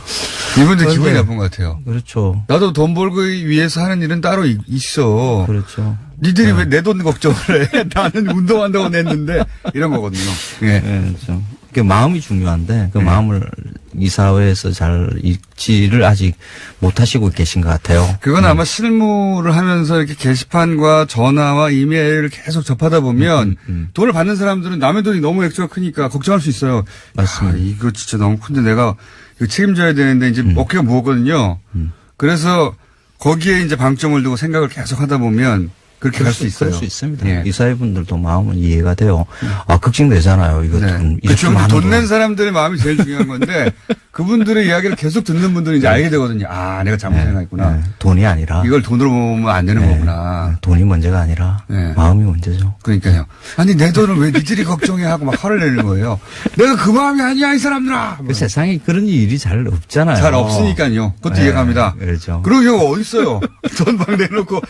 이분들 기분이 나쁜 것 같아요. 그렇죠. 나도 돈 벌기 위해서 하는 일은 따로 있어. 그렇죠. 니들이 왜 내 돈 걱정을 해? 나는 운동한다고 냈는데. 이런 거거든요. 예. 네, 그렇죠. 그 마음이 중요한데 그 마음을 이 사회에서 잘 읽지를 아직 못 하시고 계신 것 같아요. 그건 아마 실무를 하면서 이렇게 게시판과 전화와 이메일을 계속 접하다 보면 돈을 받는 사람들은 남의 돈이 너무 액수가 크니까 걱정할 수 있어요. 맞습니다. 이거 진짜 너무 큰데 내가 이거 책임져야 되는데 이제 어깨가 무겁거든요. 그래서 거기에 이제 방점을 두고 생각을 계속 하다 보면 그렇게 할 수 있어요. 그럴 수 있습니다. 예. 이사회분들도 마음은 이해가 돼요. 걱정되잖아요. 이거 돈 그렇죠. 이렇게 많은 돈 낸 사람들의 마음이 제일 중요한 건데 그분들의 이야기를 계속 듣는 분들은 이제 알게 되거든요. 아, 내가 잘못 생각했구나. 돈이 아니라 이걸 돈으로 보면 안 되는 거구나. 돈이 문제가 아니라 네. 마음이 문제죠. 그러니까요. 아니 내 돈을 왜 니들이 걱정해 하고 막 화를 내는 거예요. 내가 그 마음이 아니야 이 사람들아. 그 세상에 그런 일이 잘 없잖아요. 잘 없으니까요. 그것도 네, 이해갑니다. 그렇죠. 그런 경우가 어디 있어요. 돈 막 내놓고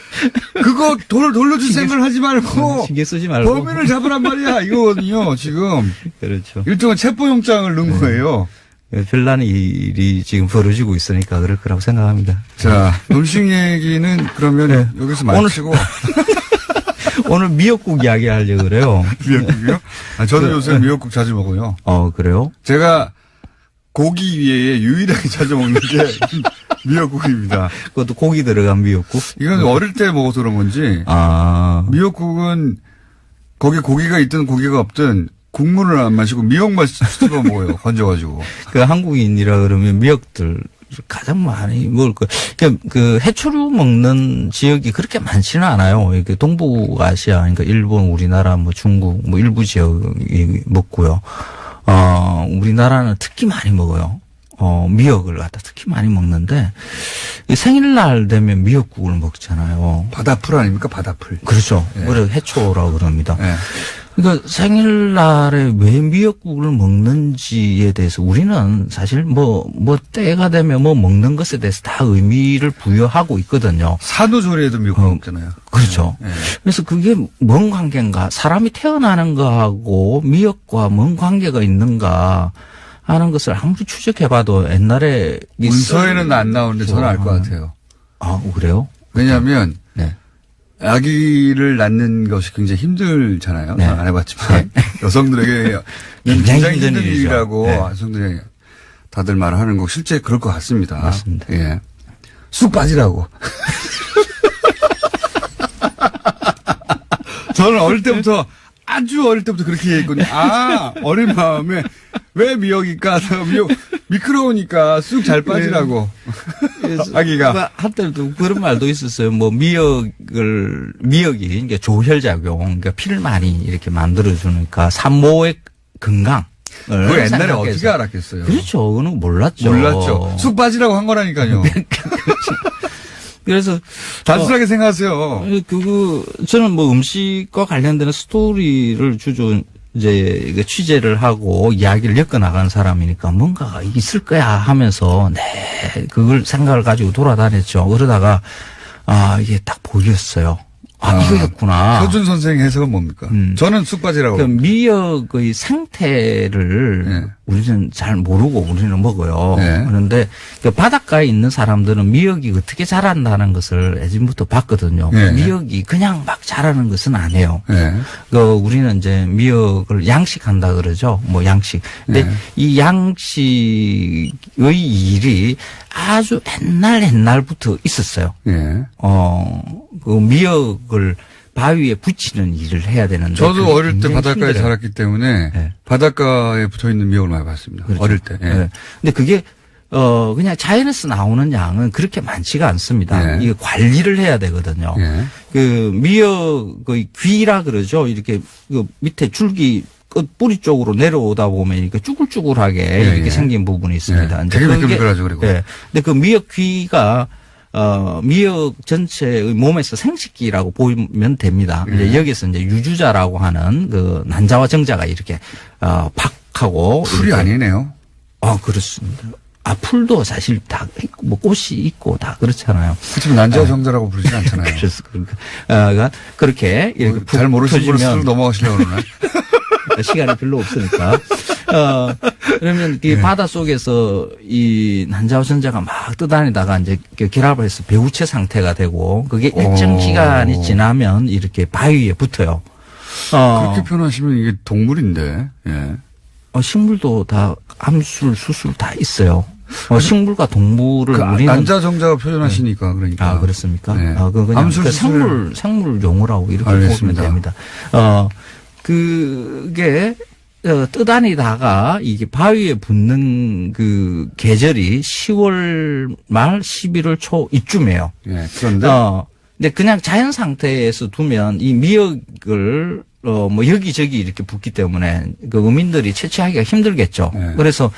그거 돈을 돌려줄 생각을 하지 말고 신경 쓰지 말고. 범인을 잡으란 말이야 이거거든요. 지금 그렇죠. 일종의 체포영장을 넣은 거예요. 별난 일이 지금 벌어지고 있으니까 그럴 거라고 생각합니다. 자, 음식 얘기는 그러면 여기서 마치고. 오늘 미역국 이야기 하려고 그래요. 미역국이요? 저는 요새 미역국 자주 먹어요. 그래요? 제가 고기 위에 유일하게 자주 먹는 게 미역국입니다. 그것도 고기 들어간 미역국? 이건 어릴 때 먹어서 그런 건지. 미역국은 거기 고기가 있든 고기가 없든 국물을 안 마시고 미역만 씹어 먹어요. 건져가지고. 그 한국인이라 그러면 미역들 가장 많이 먹을 거. 그 해초류 먹는 지역이 그렇게 많지는 않아요. 이렇게 동북아시아, 그러니까 일본, 우리나라, 뭐 중국, 뭐 일부 지역이 먹고요. 우리나라는 특히 많이 먹어요. 미역을 갖다 특히 많이 먹는데, 생일날 되면 미역국을 먹잖아요. 바다풀 아닙니까? 바다풀. 그렇죠. 네. 그래서 해초라고 그럽니다. 네. 그러니까 생일날에 왜 미역국을 먹는지에 대해서 우리는 사실 뭐 때가 되면 뭐 먹는 것에 대해서 다 의미를 부여하고 있거든요. 산후조리에도 미역국 먹잖아요. 그렇죠. 네. 그래서 그게 뭔 관계인가? 사람이 태어나는 거하고 미역과 뭔 관계가 있는가 하는 것을 아무리 추적해봐도 옛날에 문서에는 안 나오는데 저는 알 것 같아요. 그래요? 왜냐하면 네. 아기를 낳는 것이 굉장히 힘들잖아요. 네. 안 해봤지만 여성들에게 굉장히 힘든 일이라고 네. 여성들이 다들 말하는 거 실제 그럴 것 같습니다. 맞습니다. 예, 쑥 빠지라고. 저는 아주 어릴 때부터 그렇게 얘기했거든요. 어린 마음에 왜 미역일까? 미끄러우니까 쑥 잘 빠지라고. 아기가. 한때도 그런 말도 있었어요. 뭐 미역이 그러니까 조혈작용, 그러니까 피를 많이 이렇게 만들어주니까 산모의 건강. 그거 옛날에 어떻게 알았겠어요? 그렇죠. 그거는 몰랐죠. 쑥 빠지라고 한 거라니까요. 그래서 단순하게 생각하세요. 저는 뭐 음식과 관련된 스토리를 이제 취재를 하고 이야기를 엮어 나가는 사람이니까 뭔가가 있을 거야 하면서 그걸 생각을 가지고 돌아다녔죠. 그러다가 이게 딱 보였어요. 이거였구나. 표준 선생 해석은 뭡니까? 저는 쑥 빠지라고. 그 미역의 생태를 네. 우리는 잘 모르고 우리는 먹어요. 네. 그런데 그 바닷가에 있는 사람들은 미역이 어떻게 자란다는 것을 예전부터 봤거든요. 네. 미역이 그냥 막 자라는 것은 아니에요. 네. 우리는 이제 미역을 양식한다 그러죠. 뭐 양식. 근데 네. 이 양식의 일이 아주 옛날부터 있었어요. 예. 그 미역을 바위에 붙이는 일을 해야 되는데. 저도 어릴 때 굉장히 바닷가에 힘들어요. 자랐기 때문에 네. 바닷가에 붙어 있는 미역을 많이 봤습니다. 그렇죠. 어릴 때. 예. 네. 근데 그게 그냥 자연에서 나오는 양은 그렇게 많지가 않습니다. 네. 이게 관리를 해야 되거든요. 예. 그 미역의 귀라 그러죠. 이렇게 그 밑에 줄기 끝 뿌리 쪽으로 내려오다 보면 이렇게 쭈글쭈글하게 이렇게 예. 생긴 부분이 있습니다. 예. 이제 되게 그게- 미끌미끌하죠, 그리고. 예. 근데 그 미역 귀가 미역 전체의 몸에서 생식기라고 보면 됩니다. 예. 이제 여기서 이제 유주자라고 하는 그 난자와 정자가 이렇게 팍 하고 풀이 이렇게 아니네요. 그렇습니다. 풀도 사실 다 있고, 뭐 꽃이 있고 다 그렇잖아요. 그렇지만 난자 정자라고 부르진 않잖아요. 그래서 그렇게 이렇게 잘 모르시는 분은 펴지면 스스로 넘어가시려고 그러나? 시간이 별로 없으니까. 그러면 이 바다 속에서 이 난자와 전자가 막 떠다니다가 이제 결합을 해서 배우체 상태가 되고 그게 일정 기간이 지나면 이렇게 바위에 붙어요. 그렇게 표현하시면 이게 동물인데, 예. 식물도 다 암술, 수술 다 있어요. 식물과 동물을 우리는 난자 정자가 표현하시니까, 그러니까. 그렇습니까? 네. 그거 그냥 암술, 수술. 생물 용어라고 이렇게 알겠습니다. 보면 됩니다. 그게 떠다니다가 이게 바위에 붙는 그 계절이 10월 말 11월 초 이쯤이에요. 예. 그런데. 근데 그냥 자연 상태에서 두면 이 미역을 뭐 여기저기 이렇게 붙기 때문에 그 어민들이 채취하기가 힘들겠죠. 네. 그래서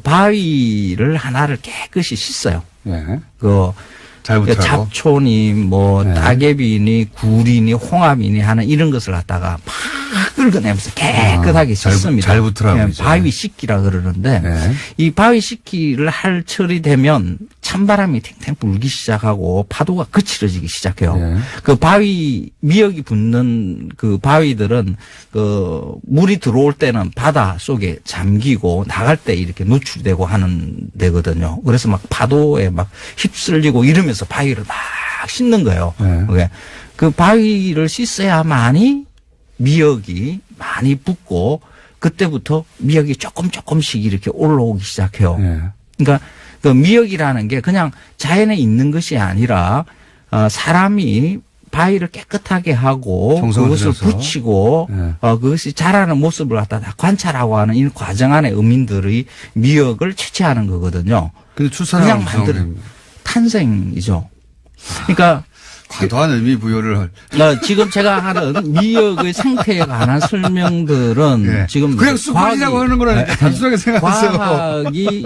바위를 하나를 깨끗이 씻어요. 예. 그 잘부터 잡초니 뭐 네. 따개비니 구리니 홍합이니 하는 이런 것을 갖다가 막 긁어내면서 깨끗하게 씻습니다. 잘 붙으라고 이제. 바위 씻기라 그러는데 네. 이 바위 씻기를 할 철이 되면 찬바람이 탱탱 불기 시작하고 파도가 거칠어지기 시작해요. 네. 그 바위 미역이 붙는 그 바위들은 그 물이 들어올 때는 바다 속에 잠기고 나갈 때 이렇게 노출되고 하는 데거든요. 그래서 막 파도에 막 휩쓸리고 이러면서 바위를 막 씻는 거예요. 네. 그게 그 바위를 씻어야만이 미역이 많이 붙고 그때부터 미역이 조금씩 이렇게 올라오기 시작해요. 예. 그러니까 그 미역이라는 게 그냥 자연에 있는 것이 아니라 사람이 바위를 깨끗하게 하고 정성을 그것을 들여서. 붙이고 네. 그것이 자라는 모습을 갖다 다 관찰하고 하는 이 과정 안에 어민들의 미역을 채취하는 거거든요. 근데 출산을 그냥 만드는 탄생이죠. 그러니까 과도한 의미 부여를 지금 제가 하는 미역의 생태에 관한 설명들은 예. 지금 그냥 쑥빠지라고 하는 거라니까 단순하게 생각하세요. 과학이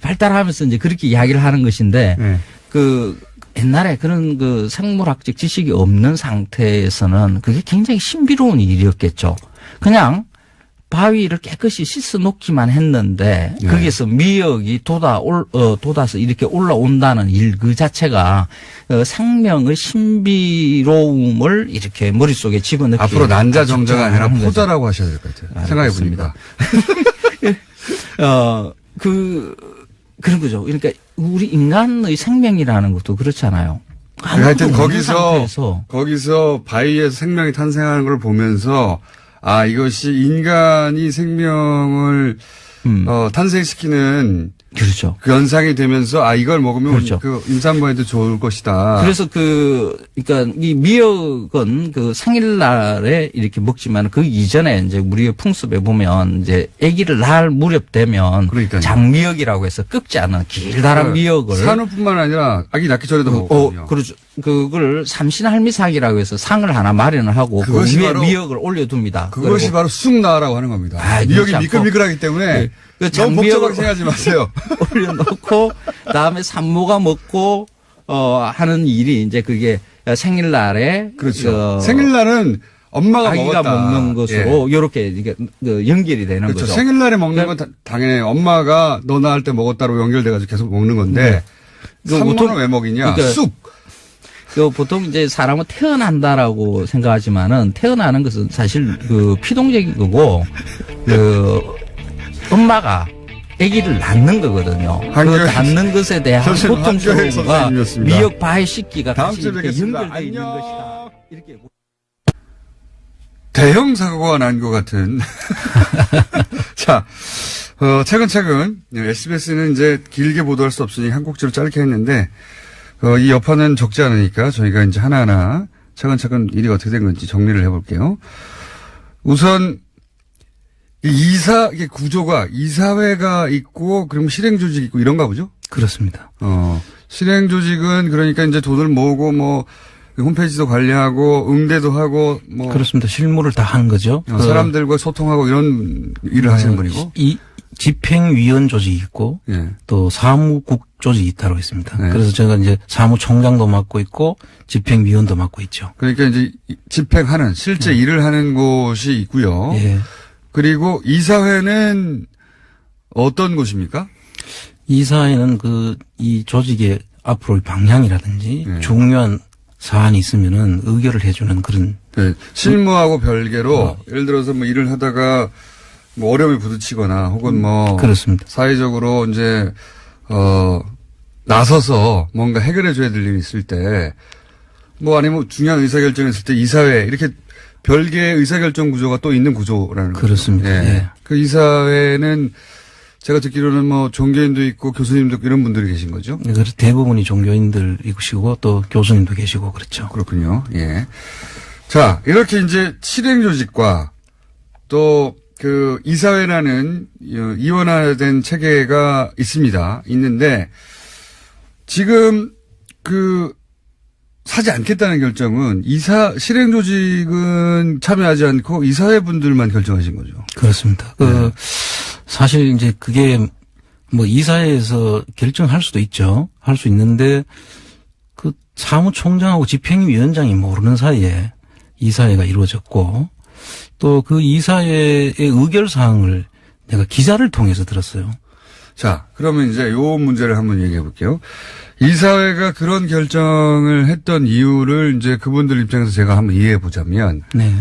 발달하면서 이제 그렇게 이야기를 하는 것인데 예. 그 옛날에 그런 그 생물학적 지식이 없는 상태에서는 그게 굉장히 신비로운 일이었겠죠. 그냥 바위를 깨끗이 씻어 놓기만 했는데 네. 거기에서 미역이 돋아서 이렇게 올라온다는 일 그 자체가 생명의 신비로움을 이렇게 머릿속에 집어넣기 앞으로 난자 정자가 아니라 하는 거죠. 포자라고 하셔야 될 것 같아요. 생각해 보니까. 그런 거죠. 그러니까 우리 인간의 생명이라는 것도 그렇잖아요. 하여튼 없는 상태에서 거기서 바위에서 생명이 탄생하는 걸 보면서 아, 이것이 인간이 생명을 탄생시키는 그렇죠. 그 현상이 되면서 아, 이걸 먹으면 그렇죠. 그 임산부한테 좋을 것이다. 그래서 그러니까 이 미역은 그 생일날에 이렇게 먹지만 그 이전에 이제 우리의 풍습에 보면 이제 아기를 낳을 무렵 되면 그러니까요. 장미역이라고 해서 꺾지 않은 길다란 미역을 산후뿐만 아니라 아기 낳기 전에도 먹거든요. 그렇죠. 그걸 삼신할미상이라고 해서 상을 하나 마련을 하고 그 그것이 위에 바로- 미역을 올려둡니다. 그것이 바로 쑥 나라고 하는 겁니다. 아, 미역이 그렇지 않고. 미끌미끌하기 때문에 그 너무 장미역을- 복잡하게 생각하지 마세요. 올려놓고 다음에 산모가 먹고 하는 일이 이제 그게 생일날에 그렇죠. 생일날은 엄마가 아기가 먹었다. 먹는 것으로 이렇게 이게 연결이 되는 그렇죠. 거죠. 생일날에 먹는 건 당연히 엄마가 너 낳을 때 먹었다로 연결돼가지고 계속 먹는 건데 그 산모는 보통- 왜 먹이냐? 그러니까 쑥. 보통 이제 사람은 태어난다라고 생각하지만은 태어나는 것은 사실 그 피동적인 거고 그 엄마가 아기를 낳는 거거든요. 그 한겨레- 낳는 것에 대한 선생님, 한겨레 고통스러움과 선생님이었습니다. 미역 바위 씻기가 다음 같이 주에 이렇게 뵙겠습니다. 연결되어 있는 안녕. 것이다. 이렇게 대형 사고가 난 것 같은. 자, 차근차근 SBS는 이제 길게 보도할 수 없으니 한 곡지로 짧게 했는데 이 여파는 적지 않으니까 저희가 이제 하나하나 차근차근 일이 어떻게 된 건지 정리를 해볼게요. 우선 이게 구조가 이사회가 있고 그럼 실행조직이 있고 이런가 보죠? 그렇습니다. 실행조직은 그러니까 이제 돈을 모으고 뭐 홈페이지도 관리하고 응대도 하고 뭐 그렇습니다. 실무를 다 하는 거죠. 사람들과 소통하고 이런 일을 하시는 분이고. 이 집행위원 조직이 있고 예. 또 사무국 조직이 따로 있습니다. 네. 그래서 제가 이제 사무총장도 맡고 있고 집행위원도 맡고 있죠. 그러니까 이제 집행하는 실제 일을 하는 곳이 있고요. 예. 그리고 이사회는 어떤 곳입니까? 이사회는 이 조직의 앞으로의 방향이라든지 네. 중요한 사안이 있으면은 의결을 해주는 그런 네, 실무하고 별개로 예를 들어서 뭐 일을 하다가 뭐 어려움이 부딪히거나 혹은 뭐 그렇습니다. 사회적으로 이제 나서서 뭔가 해결해 줘야 될 일이 있을 때 뭐 아니면 중요한 의사결정이 있을 때 이사회 이렇게 별개의 의사결정 구조가 또 있는 구조라는 거죠. 그렇습니다. 예. 그 이사회는 제가 듣기로는 뭐 종교인도 있고 교수님도 있고 이런 분들이 계신 거죠. 그래서 대부분이 종교인들이시고 또 교수님도 계시고 그렇죠. 그렇군요. 예. 자, 이렇게 이제 실행조직과 또 그 이사회라는 이원화된 체계가 있는데 지금 사지 않겠다는 결정은 실행조직은 참여하지 않고 이사회 분들만 결정하신 거죠. 그렇습니다. 사실 이제 그게 뭐 이사회에서 결정할 수도 있죠. 할 수 있는데 그 사무총장하고 집행위원장이 모르는 사이에 이사회가 이루어졌고 또 그 이사회의 의결 사항을 내가 기자를 통해서 들었어요. 자, 그러면 이제 요 문제를 한번 얘기해 볼게요. 이사회가 그런 결정을 했던 이유를 이제 그분들 입장에서 제가 한번 이해해 보자면 네.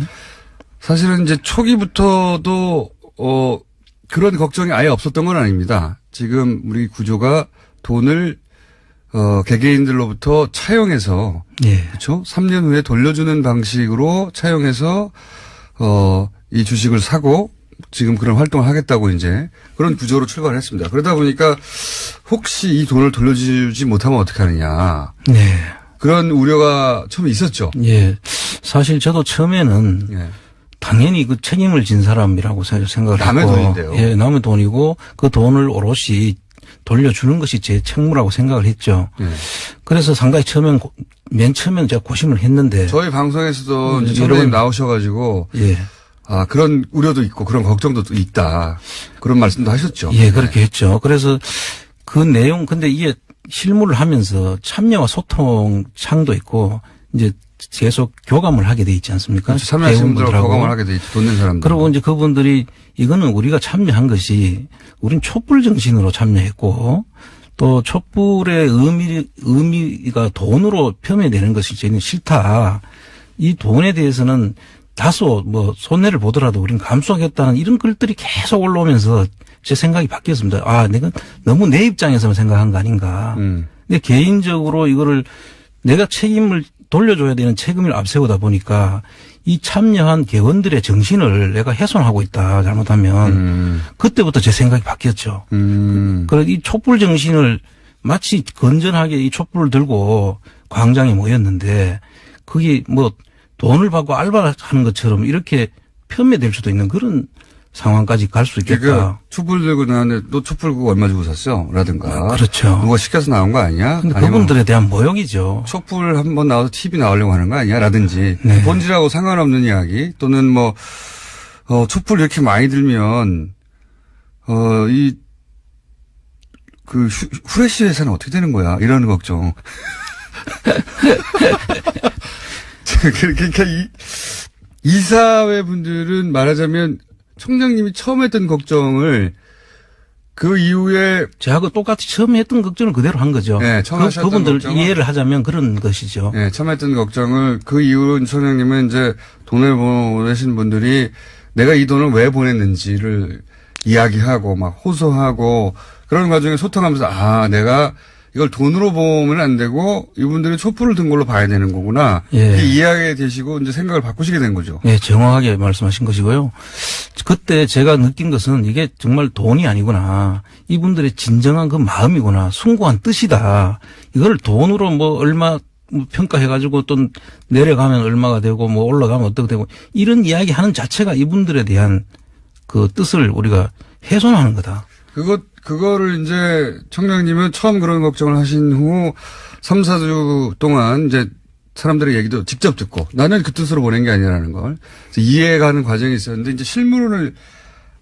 사실은 이제 초기부터도 그런 걱정이 아예 없었던 건 아닙니다. 지금 우리 구조가 돈을 개개인들로부터 차용해서 예. 그렇죠? 3년 후에 돌려주는 방식으로 차용해서 이 주식을 사고 지금 그런 활동을 하겠다고 이제 그런 구조로 출발을 했습니다. 그러다 보니까 혹시 이 돈을 돌려주지 못하면 어떻게 하느냐. 네. 그런 우려가 처음에 있었죠. 예. 사실 저도 처음에는 예. 당연히 그 책임을 진 사람이라고 생각을 남의 했고. 돈인데요. 예, 남의 돈이고 그 돈을 오롯이 돌려주는 것이 제 책무라고 생각을 했죠. 예. 그래서 상당히 맨 처음에는 제가 고심을 했는데. 저희 방송에서도 이제 여러 선배님 번- 나오셔가지고 예. 그런 우려도 있고 그런 걱정도 또 있다. 그런 말씀도 하셨죠. 예, 그렇게 했죠. 그래서 그 내용, 근데 이게 실무를 하면서 참여와 소통 창도 있고 이제 계속 교감을 하게 돼 있지 않습니까? 그렇죠. 참여하신 분들하고 대원분들하고. 거감을 하게 돼 있죠. 돈 낸 사람들. 그리고 이제 그분들이 이거는 우리가 참여한 것이 우린 촛불 정신으로 참여했고 또 촛불의 의미가 돈으로 표현되는 것이 저희는 싫다. 이 돈에 대해서는 다소 뭐 손해를 보더라도 우리는 감수하겠다는 이런 글들이 계속 올라오면서 제 생각이 바뀌었습니다. 내가 너무 내 입장에서만 생각한 거 아닌가. 근데 개인적으로 이거를 내가 책임을 돌려줘야 되는 책임을 앞세우다 보니까 이 참여한 개원들의 정신을 내가 훼손하고 있다. 잘못하면 그때부터 제 생각이 바뀌었죠. 그래서 이 촛불 정신을 마치 건전하게 이 촛불을 들고 광장에 모였는데 그게 뭐 돈을 받고 알바를 하는 것처럼 이렇게 폄훼될 수도 있는 그런 상황까지 갈 수 있겠다. 그러니까 촛불 들고 나왔는데 너 촛불 그거 얼마 주고 샀어? 라든가. 그렇죠. 누가 시켜서 나온 거 아니야? 근데 아니면 그분들에 대한 모욕이죠. 촛불 한번 나와서 TV 나오려고 하는 거 아니야? 라든지. 네. 본질하고 상관없는 이야기 또는 뭐 촛불 이렇게 많이 들면 후레쉬 회사는 어떻게 되는 거야? 이런 걱정. 그러니까 이사회 분들은 말하자면 청장님이 처음 했던 걱정을 그 이후에 제하고 똑같이 처음에 했던 걱정을 그대로 한 거죠. 네, 처음 하셨던 그분들 걱정은 이해를 하자면 그런 것이죠. 네, 처음 했던 걱정을 그 이후 청장님은 이제 돈을 보내신 분들이 내가 이 돈을 왜 보냈는지를 이야기하고 막 호소하고 그런 과정에 소통하면서 내가 이걸 돈으로 보면 안 되고 이분들이 촛불을 든 걸로 봐야 되는 거구나. 예. 이해하게 되시고 이제 생각을 바꾸시게 된 거죠. 네, 정확하게 말씀하신 것이고요. 그때 제가 느낀 것은 이게 정말 돈이 아니구나. 이분들의 진정한 그 마음이구나. 숭고한 뜻이다. 이걸 돈으로 뭐 얼마 평가해가지고 또 내려가면 얼마가 되고 뭐 올라가면 어떻게 되고 이런 이야기 하는 자체가 이분들에 대한 그 뜻을 우리가 훼손하는 거다. 그거를 이제 청장님은 처음 그런 걱정을 하신 후 3, 4주 동안 이제 사람들의 얘기도 직접 듣고 나는 그 뜻으로 보낸 게 아니라는 걸 이해가는 과정이 있었는데 이제 실무를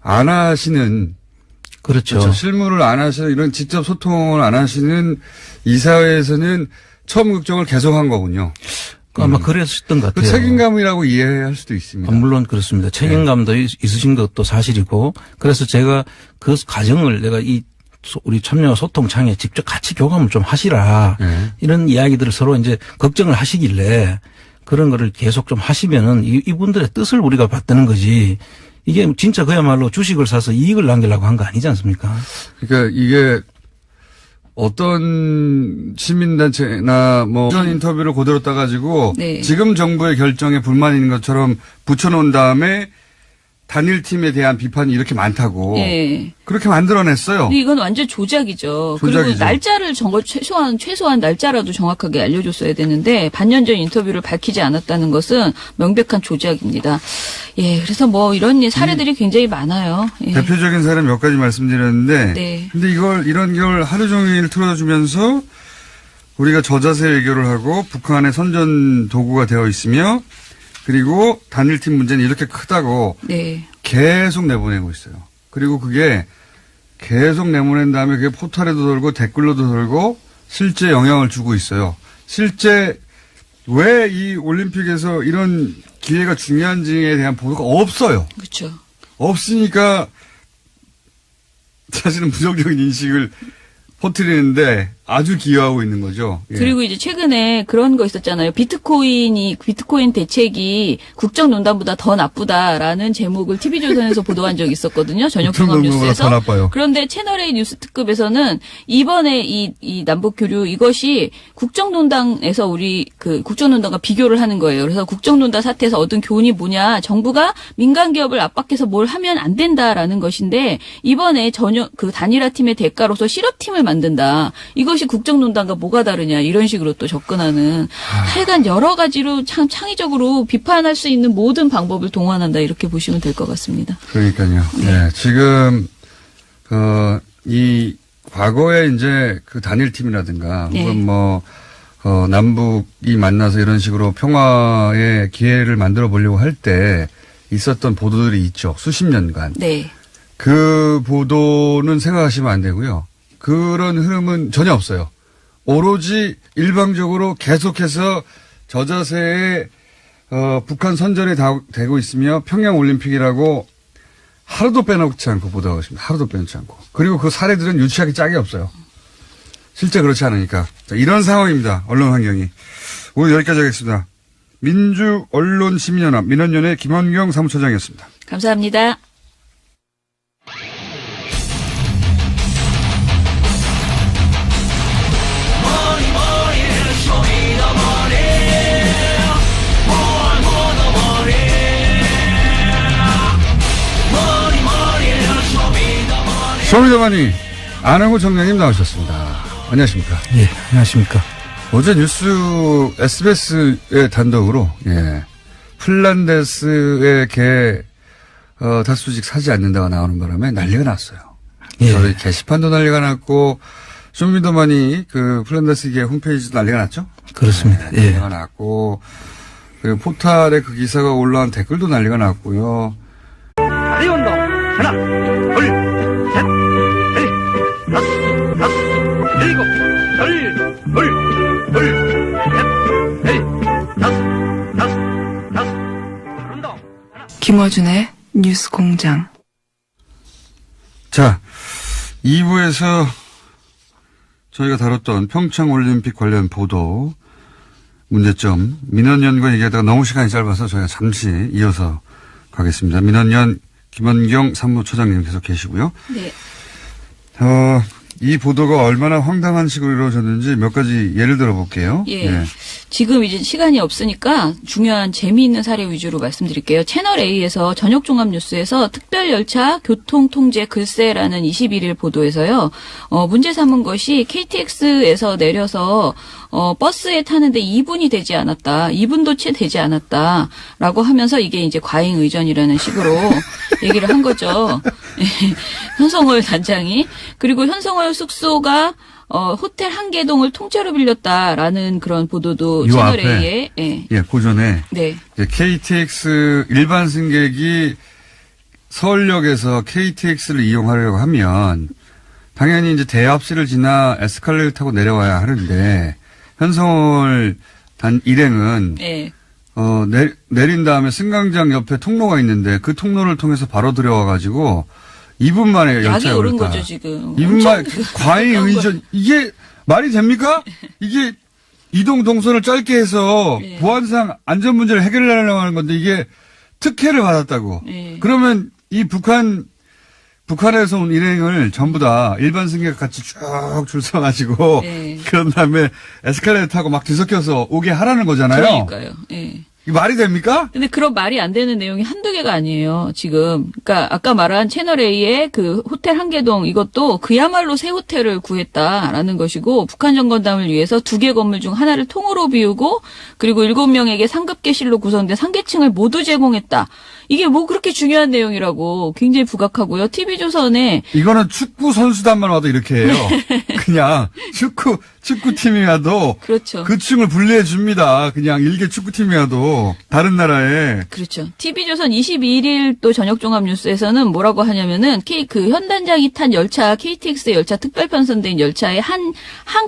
안 하시는 그렇죠. 실무를 안 하시는 이런 직접 소통을 안 하시는 이사회에서는 처음 걱정을 계속한 거군요. 아마 그랬었던 것 그 같아요. 책임감이라고 이해할 수도 있습니다. 물론 그렇습니다. 책임감도 있으신 것도 사실이고 그래서 제가 그 과정을 내가 우리 참여 소통창에 직접 같이 교감을 좀 하시라. 네. 이런 이야기들을 서로 이제 걱정을 하시길래 그런 거를 계속 좀 하시면은 이분들의 뜻을 우리가 받드는 거지. 이게 진짜 그야말로 주식을 사서 이익을 남기려고 한 거 아니지 않습니까? 그러니까 이게 어떤 시민단체나 뭐 이런 인터뷰를 그대로 따가지고 네. 지금 정부의 결정에 불만이 있는 것처럼 붙여놓은 다음에 단일팀에 대한 비판이 이렇게 많다고 예. 그렇게 만들어냈어요. 근데 이건 완전 조작이죠. 그리고 조작이죠. 날짜를 최소한 날짜라도 정확하게 알려줬어야 되는데 반년 전 인터뷰를 밝히지 않았다는 것은 명백한 조작입니다. 예, 그래서 뭐 이런 사례들이 굉장히 많아요. 예. 대표적인 사례 몇 가지 말씀드렸는데 네. 근데 이런 걸 하루 종일 틀어주면서 우리가 저자세 외교를 하고 북한의 선전 도구가 되어 있으며 그리고 단일팀 문제는 이렇게 크다고 네. 계속 내보내고 있어요. 그리고 그게 계속 내보낸 다음에 그게 포털에도 돌고 댓글로도 돌고 실제 영향을 주고 있어요. 실제 왜 이 올림픽에서 이런 기회가 중요한지에 대한 보도가 없어요. 그렇죠. 없으니까 사실은 부정적인 인식을 퍼뜨리는데 아주 기여하고 있는 거죠. 예. 그리고 이제 최근에 그런 거 있었잖아요. 비트코인 대책이 국정농단보다 더 나쁘다라는 제목을 TV조선에서 보도한 적이 있었거든요. 저녁종합 국정농단보다 뉴스에서. 더 나빠요. 그런데 채널A 뉴스 특급에서는 이번에 이 남북 교류 이것이 국정농단에서 우리 그 국정농단과 비교를 하는 거예요. 그래서 국정농단 사태에서 얻은 교훈이 뭐냐? 정부가 민간 기업을 압박해서 뭘 하면 안 된다라는 것인데 이번에 전혀 그 단일화 팀의 대가로서 실업팀을 만든다. 이것이 국정농단과 뭐가 다르냐 이런 식으로 또 접근하는 하여간 여러 가지로 참 창의적으로 비판할 수 있는 모든 방법을 동원한다 이렇게 보시면 될 것 같습니다. 그러니까요. 네. 지금 이 과거에 이제 그 단일팀이라든가 네. 혹은 뭐 남북이 만나서 이런 식으로 평화의 기회를 만들어 보려고 할 때 있었던 보도들이 있죠. 수십 년간. 네. 그 보도는 생각하시면 안 되고요. 그런 흐름은 전혀 없어요. 오로지 일방적으로 계속해서 저자세에 북한 선전이 되고 있으며 평양올림픽이라고 하루도 빼놓지 않고 보도하고 있습니다. 하루도 빼놓지 않고. 그리고 그 사례들은 유치하기 짝이 없어요. 실제 그렇지 않으니까. 자, 이런 상황입니다. 언론 환경이. 오늘 여기까지 하겠습니다. 민주언론시민연합 민원연의 김원경 사무처장이었습니다. 감사합니다. show me the 쇼미더머니 안홍구 정장님 나오셨습니다. 안녕하십니까. 예, 안녕하십니까. 어제 뉴스 SBS의 단독으로 핀란데스의 개 다수직 사지 않는다가 나오는 바람에 난리가 났어요. 예. 저희 게시판도 난리가 났고 쇼미더머니 그 핀란데스계 홈페이지도 난리가 났죠. 그렇습니다. 네, 난리가 났고 그리고 포탈에 그 기사가 올라온 댓글도 난리가 났고요. 다리 운동. 하나, 둘, 셋, 넷, 다섯, 일곱, 둘, 셋, 넷, 다섯. 운동. 하나. 김어준의 뉴스 공장. 자, 2부에서 저희가 다뤘던 평창올림픽 관련 보도 문제점 민원연과 얘기하다가 너무 시간이 짧아서 저희가 잠시 이어서 가겠습니다. 민원연 김원경 사무처장님 계속 계시고요. 네. 이 보도가 얼마나 황당한 식으로 이루어졌는지 몇 가지 예를 들어볼게요. 예. 지금 이제 시간이 없으니까 중요한 재미있는 사례 위주로 말씀드릴게요. 채널 A에서 저녁 종합 뉴스에서 특별 열차 교통 통제 글쎄라는 21일 보도에서요. 문제 삼은 것이 KTX에서 내려서 버스에 타는데 2분이 되지 않았다. 2분도 채 되지 않았다라고 하면서 이게 이제 과잉 의전이라는 식으로 얘기를 한 거죠. 현성월 단장이. 그리고 현성월 숙소가 호텔 한계동을 통째로 빌렸다라는 그런 보도도 채널 A에 그 전에 네. KTX 일반 승객이 서울역에서 KTX를 이용하려고 하면 당연히 이제 대합실을 지나 에스컬레이터 타고 내려와야 하는데 현성월 일행은 네. 내린 다음에 승강장 옆에 통로가 있는데 그 통로를 통해서 바로 들어와가지고 2분 만에 약이 열차가 오른 오르다. 거죠 지금. 2분 만에 과잉 의전 이게 말이 됩니까? 이게 이동 동선을 짧게 해서 네. 보안상 안전 문제를 해결하려고 하는 건데 이게 특혜를 받았다고. 네. 그러면 이 북한에서 온 일행을 전부 다 일반 승객 같이 쭉 줄 서가지고 네. 그런 다음에 에스컬레이터 타고 막 뒤섞여서 오게 하라는 거잖아요. 그러니까요. 예. 이게 말이 됩니까? 근데 그런 말이 안 되는 내용이 한두 개가 아니에요, 지금. 그러니까 아까 말한 채널A의 그 호텔 한계동 이것도 그야말로 새 호텔을 구했다라는 것이고 북한 정권담을 위해서 2개 건물 중 하나를 통으로 비우고 그리고 7명에게 상급계실로 구성된 상계층을 모두 제공했다. 이게 뭐 그렇게 중요한 내용이라고 굉장히 부각하고요. TV조선에 이거는 축구 선수단만 와도 이렇게 해요. 그냥 축구팀이 와도 그렇죠. 그 층을 분리해 줍니다. 그냥 일개 축구팀이 와도 다른 나라에. 그렇죠. TV조선 22일 또 저녁 종합 뉴스에서는 뭐라고 하냐면은 그 현 단장이 탄 열차 KTX 열차 특별 편성된 열차의 한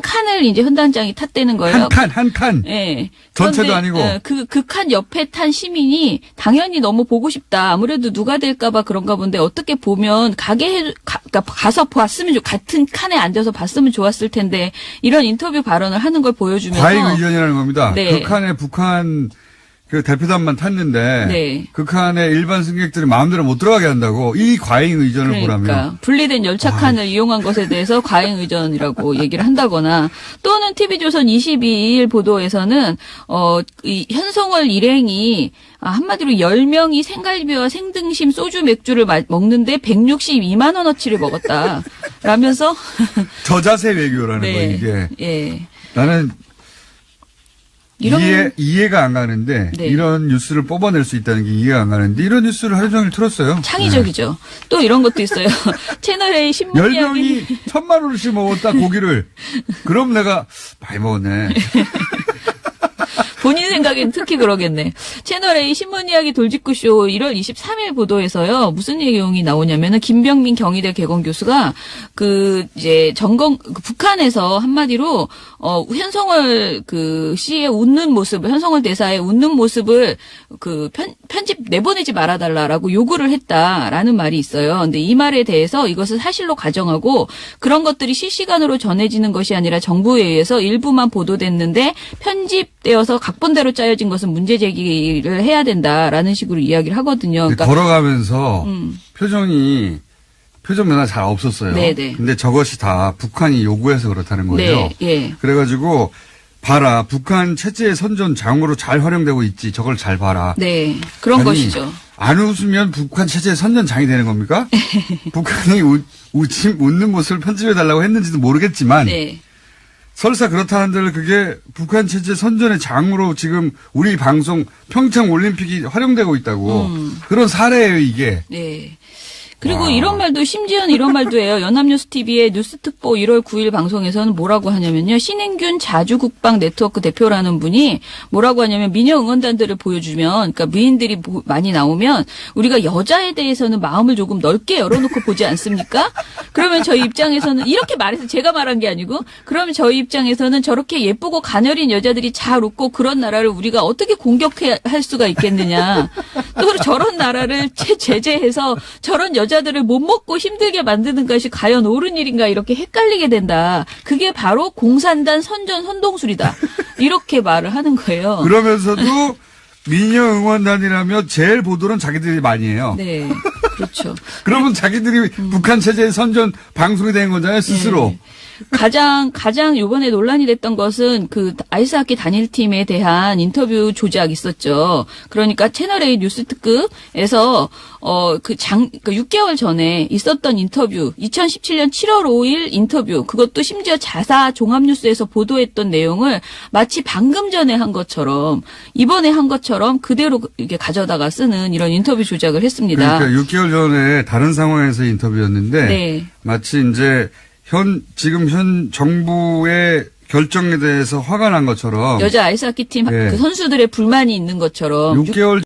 칸을 이제 현 단장이 탔다는 거예요. 한 칸. 예. 전체도 그런데, 아니고. 그 칸 옆에 탄 시민이 당연히 너무 보고 싶다. 아무래도 누가 될까봐 그런가 본데 어떻게 보면 그러니까 가서 봤으면 같은 칸에 앉아서 봤으면 좋았을 텐데 이런 인터뷰 발언을 하는 걸 보여주면서 과잉 의전이라는 겁니다. 네. 그 칸에 북한 그 대표단만 탔는데 네. 그 칸에 일반 승객들이 마음대로 못 들어가게 한다고 이 과잉 의전을 보라며. 그러니까 분리된 열차 칸을 이용한 것에 대해서 과잉 의전이라고 얘기를 한다거나 또는 TV조선 22일 보도에서는 이 현성월 일행이 한마디로 10명이 생갈비와 생등심 소주 맥주를 먹는데 162만 원어치를 먹었다. 라면서 저자세 외교라는 네. 거 이게. 예. 나는 이런 이해가 안 가는데 네. 이런 뉴스를 뽑아낼 수 있다는 게 이해가 안 가는데 이런 뉴스를 하루 종일 틀었어요. 창의적이죠. 또 이런 것도 있어요. 채널A 신문 이야기 10명이 1,000만 원씩 먹었다 고기를. 그럼 내가 많이 먹었네. 본인 생각엔 특히 그러겠네. 채널A 신문 이야기 돌직구쇼 1월 23일 보도에서요. 무슨 내용이 나오냐면은 김병민 경희대 개공 교수가 이제 북한에서 한마디로 현성월 씨의 웃는 모습을 현성월 대사의 웃는 모습을 편집 내보내지 말아달라라고 요구를 했다라는 말이 있어요. 근데 이 말에 대해서 이것을 사실로 가정하고 그런 것들이 실시간으로 전해지는 것이 아니라 정부에 의해서 일부만 보도됐는데 편집되어서 각본대로 짜여진 것은 문제 제기를 해야 된다라는 식으로 이야기를 하거든요. 그러니까 걸어가면서 표정 변화 잘 없었어요. 네네. 근데 저것이 다 북한이 요구해서 그렇다는 거예요. 네, 예. 그래가지고 봐라. 북한 체제의 선전 장으로 잘 활용되고 있지. 저걸 잘 봐라. 네. 그런 아니, 것이죠. 안 웃으면 북한 체제의 선전장이 되는 겁니까? 북한이 웃는 모습을 편집해달라고 했는지도 모르겠지만 네. 설사 그렇다 한들 그게 북한 체제 선전의 장으로 지금 우리 방송 평창 올림픽이 활용되고 있다고 그런 사례예요 이게. 네. 그리고 이런 말도 심지어는 이런 말도 해요. 연합뉴스TV의 뉴스특보 1월 9일 방송에서는 뭐라고 하냐면요. 신행균 자주국방 네트워크 대표라는 분이 뭐라고 하냐면 미녀 응원단들을 보여주면 그러니까 미인들이 많이 나오면 우리가 여자에 대해서는 마음을 조금 넓게 열어놓고 보지 않습니까? 그러면 저희 입장에서는 이렇게 말해서 제가 말한 게 아니고 그러면 저희 입장에서는 저렇게 예쁘고 가녀린 여자들이 잘 웃고 그런 나라를 우리가 어떻게 공격할 수가 있겠느냐. 또 저런 나라를 제재해서 저런 여자들을 못 먹고 힘들게 만드는 것이 과연 옳은 일인가 이렇게 헷갈리게 된다. 그게 바로 공산당 선동술이다. 이렇게 말을 하는 거예요. 그러면서도 미녀 응원단이라며 제일 보도는 자기들이 많이 해요. 네, 그렇죠. 그러면 자기들이 북한 체제의 선전 방송이 된 거잖아요, 스스로. 네. 가장 요번에 논란이 됐던 것은 그 아이스하키 단일팀에 대한 인터뷰 조작 있었죠. 그러니까 채널A 뉴스 특급에서 6개월 전에 있었던 인터뷰, 2017년 7월 5일 인터뷰, 그것도 심지어 자사 종합뉴스에서 보도했던 내용을 마치 방금 전에 한 것처럼 이번에 한 것처럼 그대로 이렇게 가져다가 쓰는 이런 인터뷰 조작을 했습니다. 그러니까 6개월 전에 다른 상황에서 인터뷰였는데 네. 마치 이제 지금 현 정부의 결정에 대해서 화가 난 것처럼 여자 아이스하키 팀 네. 그 선수들의 불만이 있는 것처럼 6개월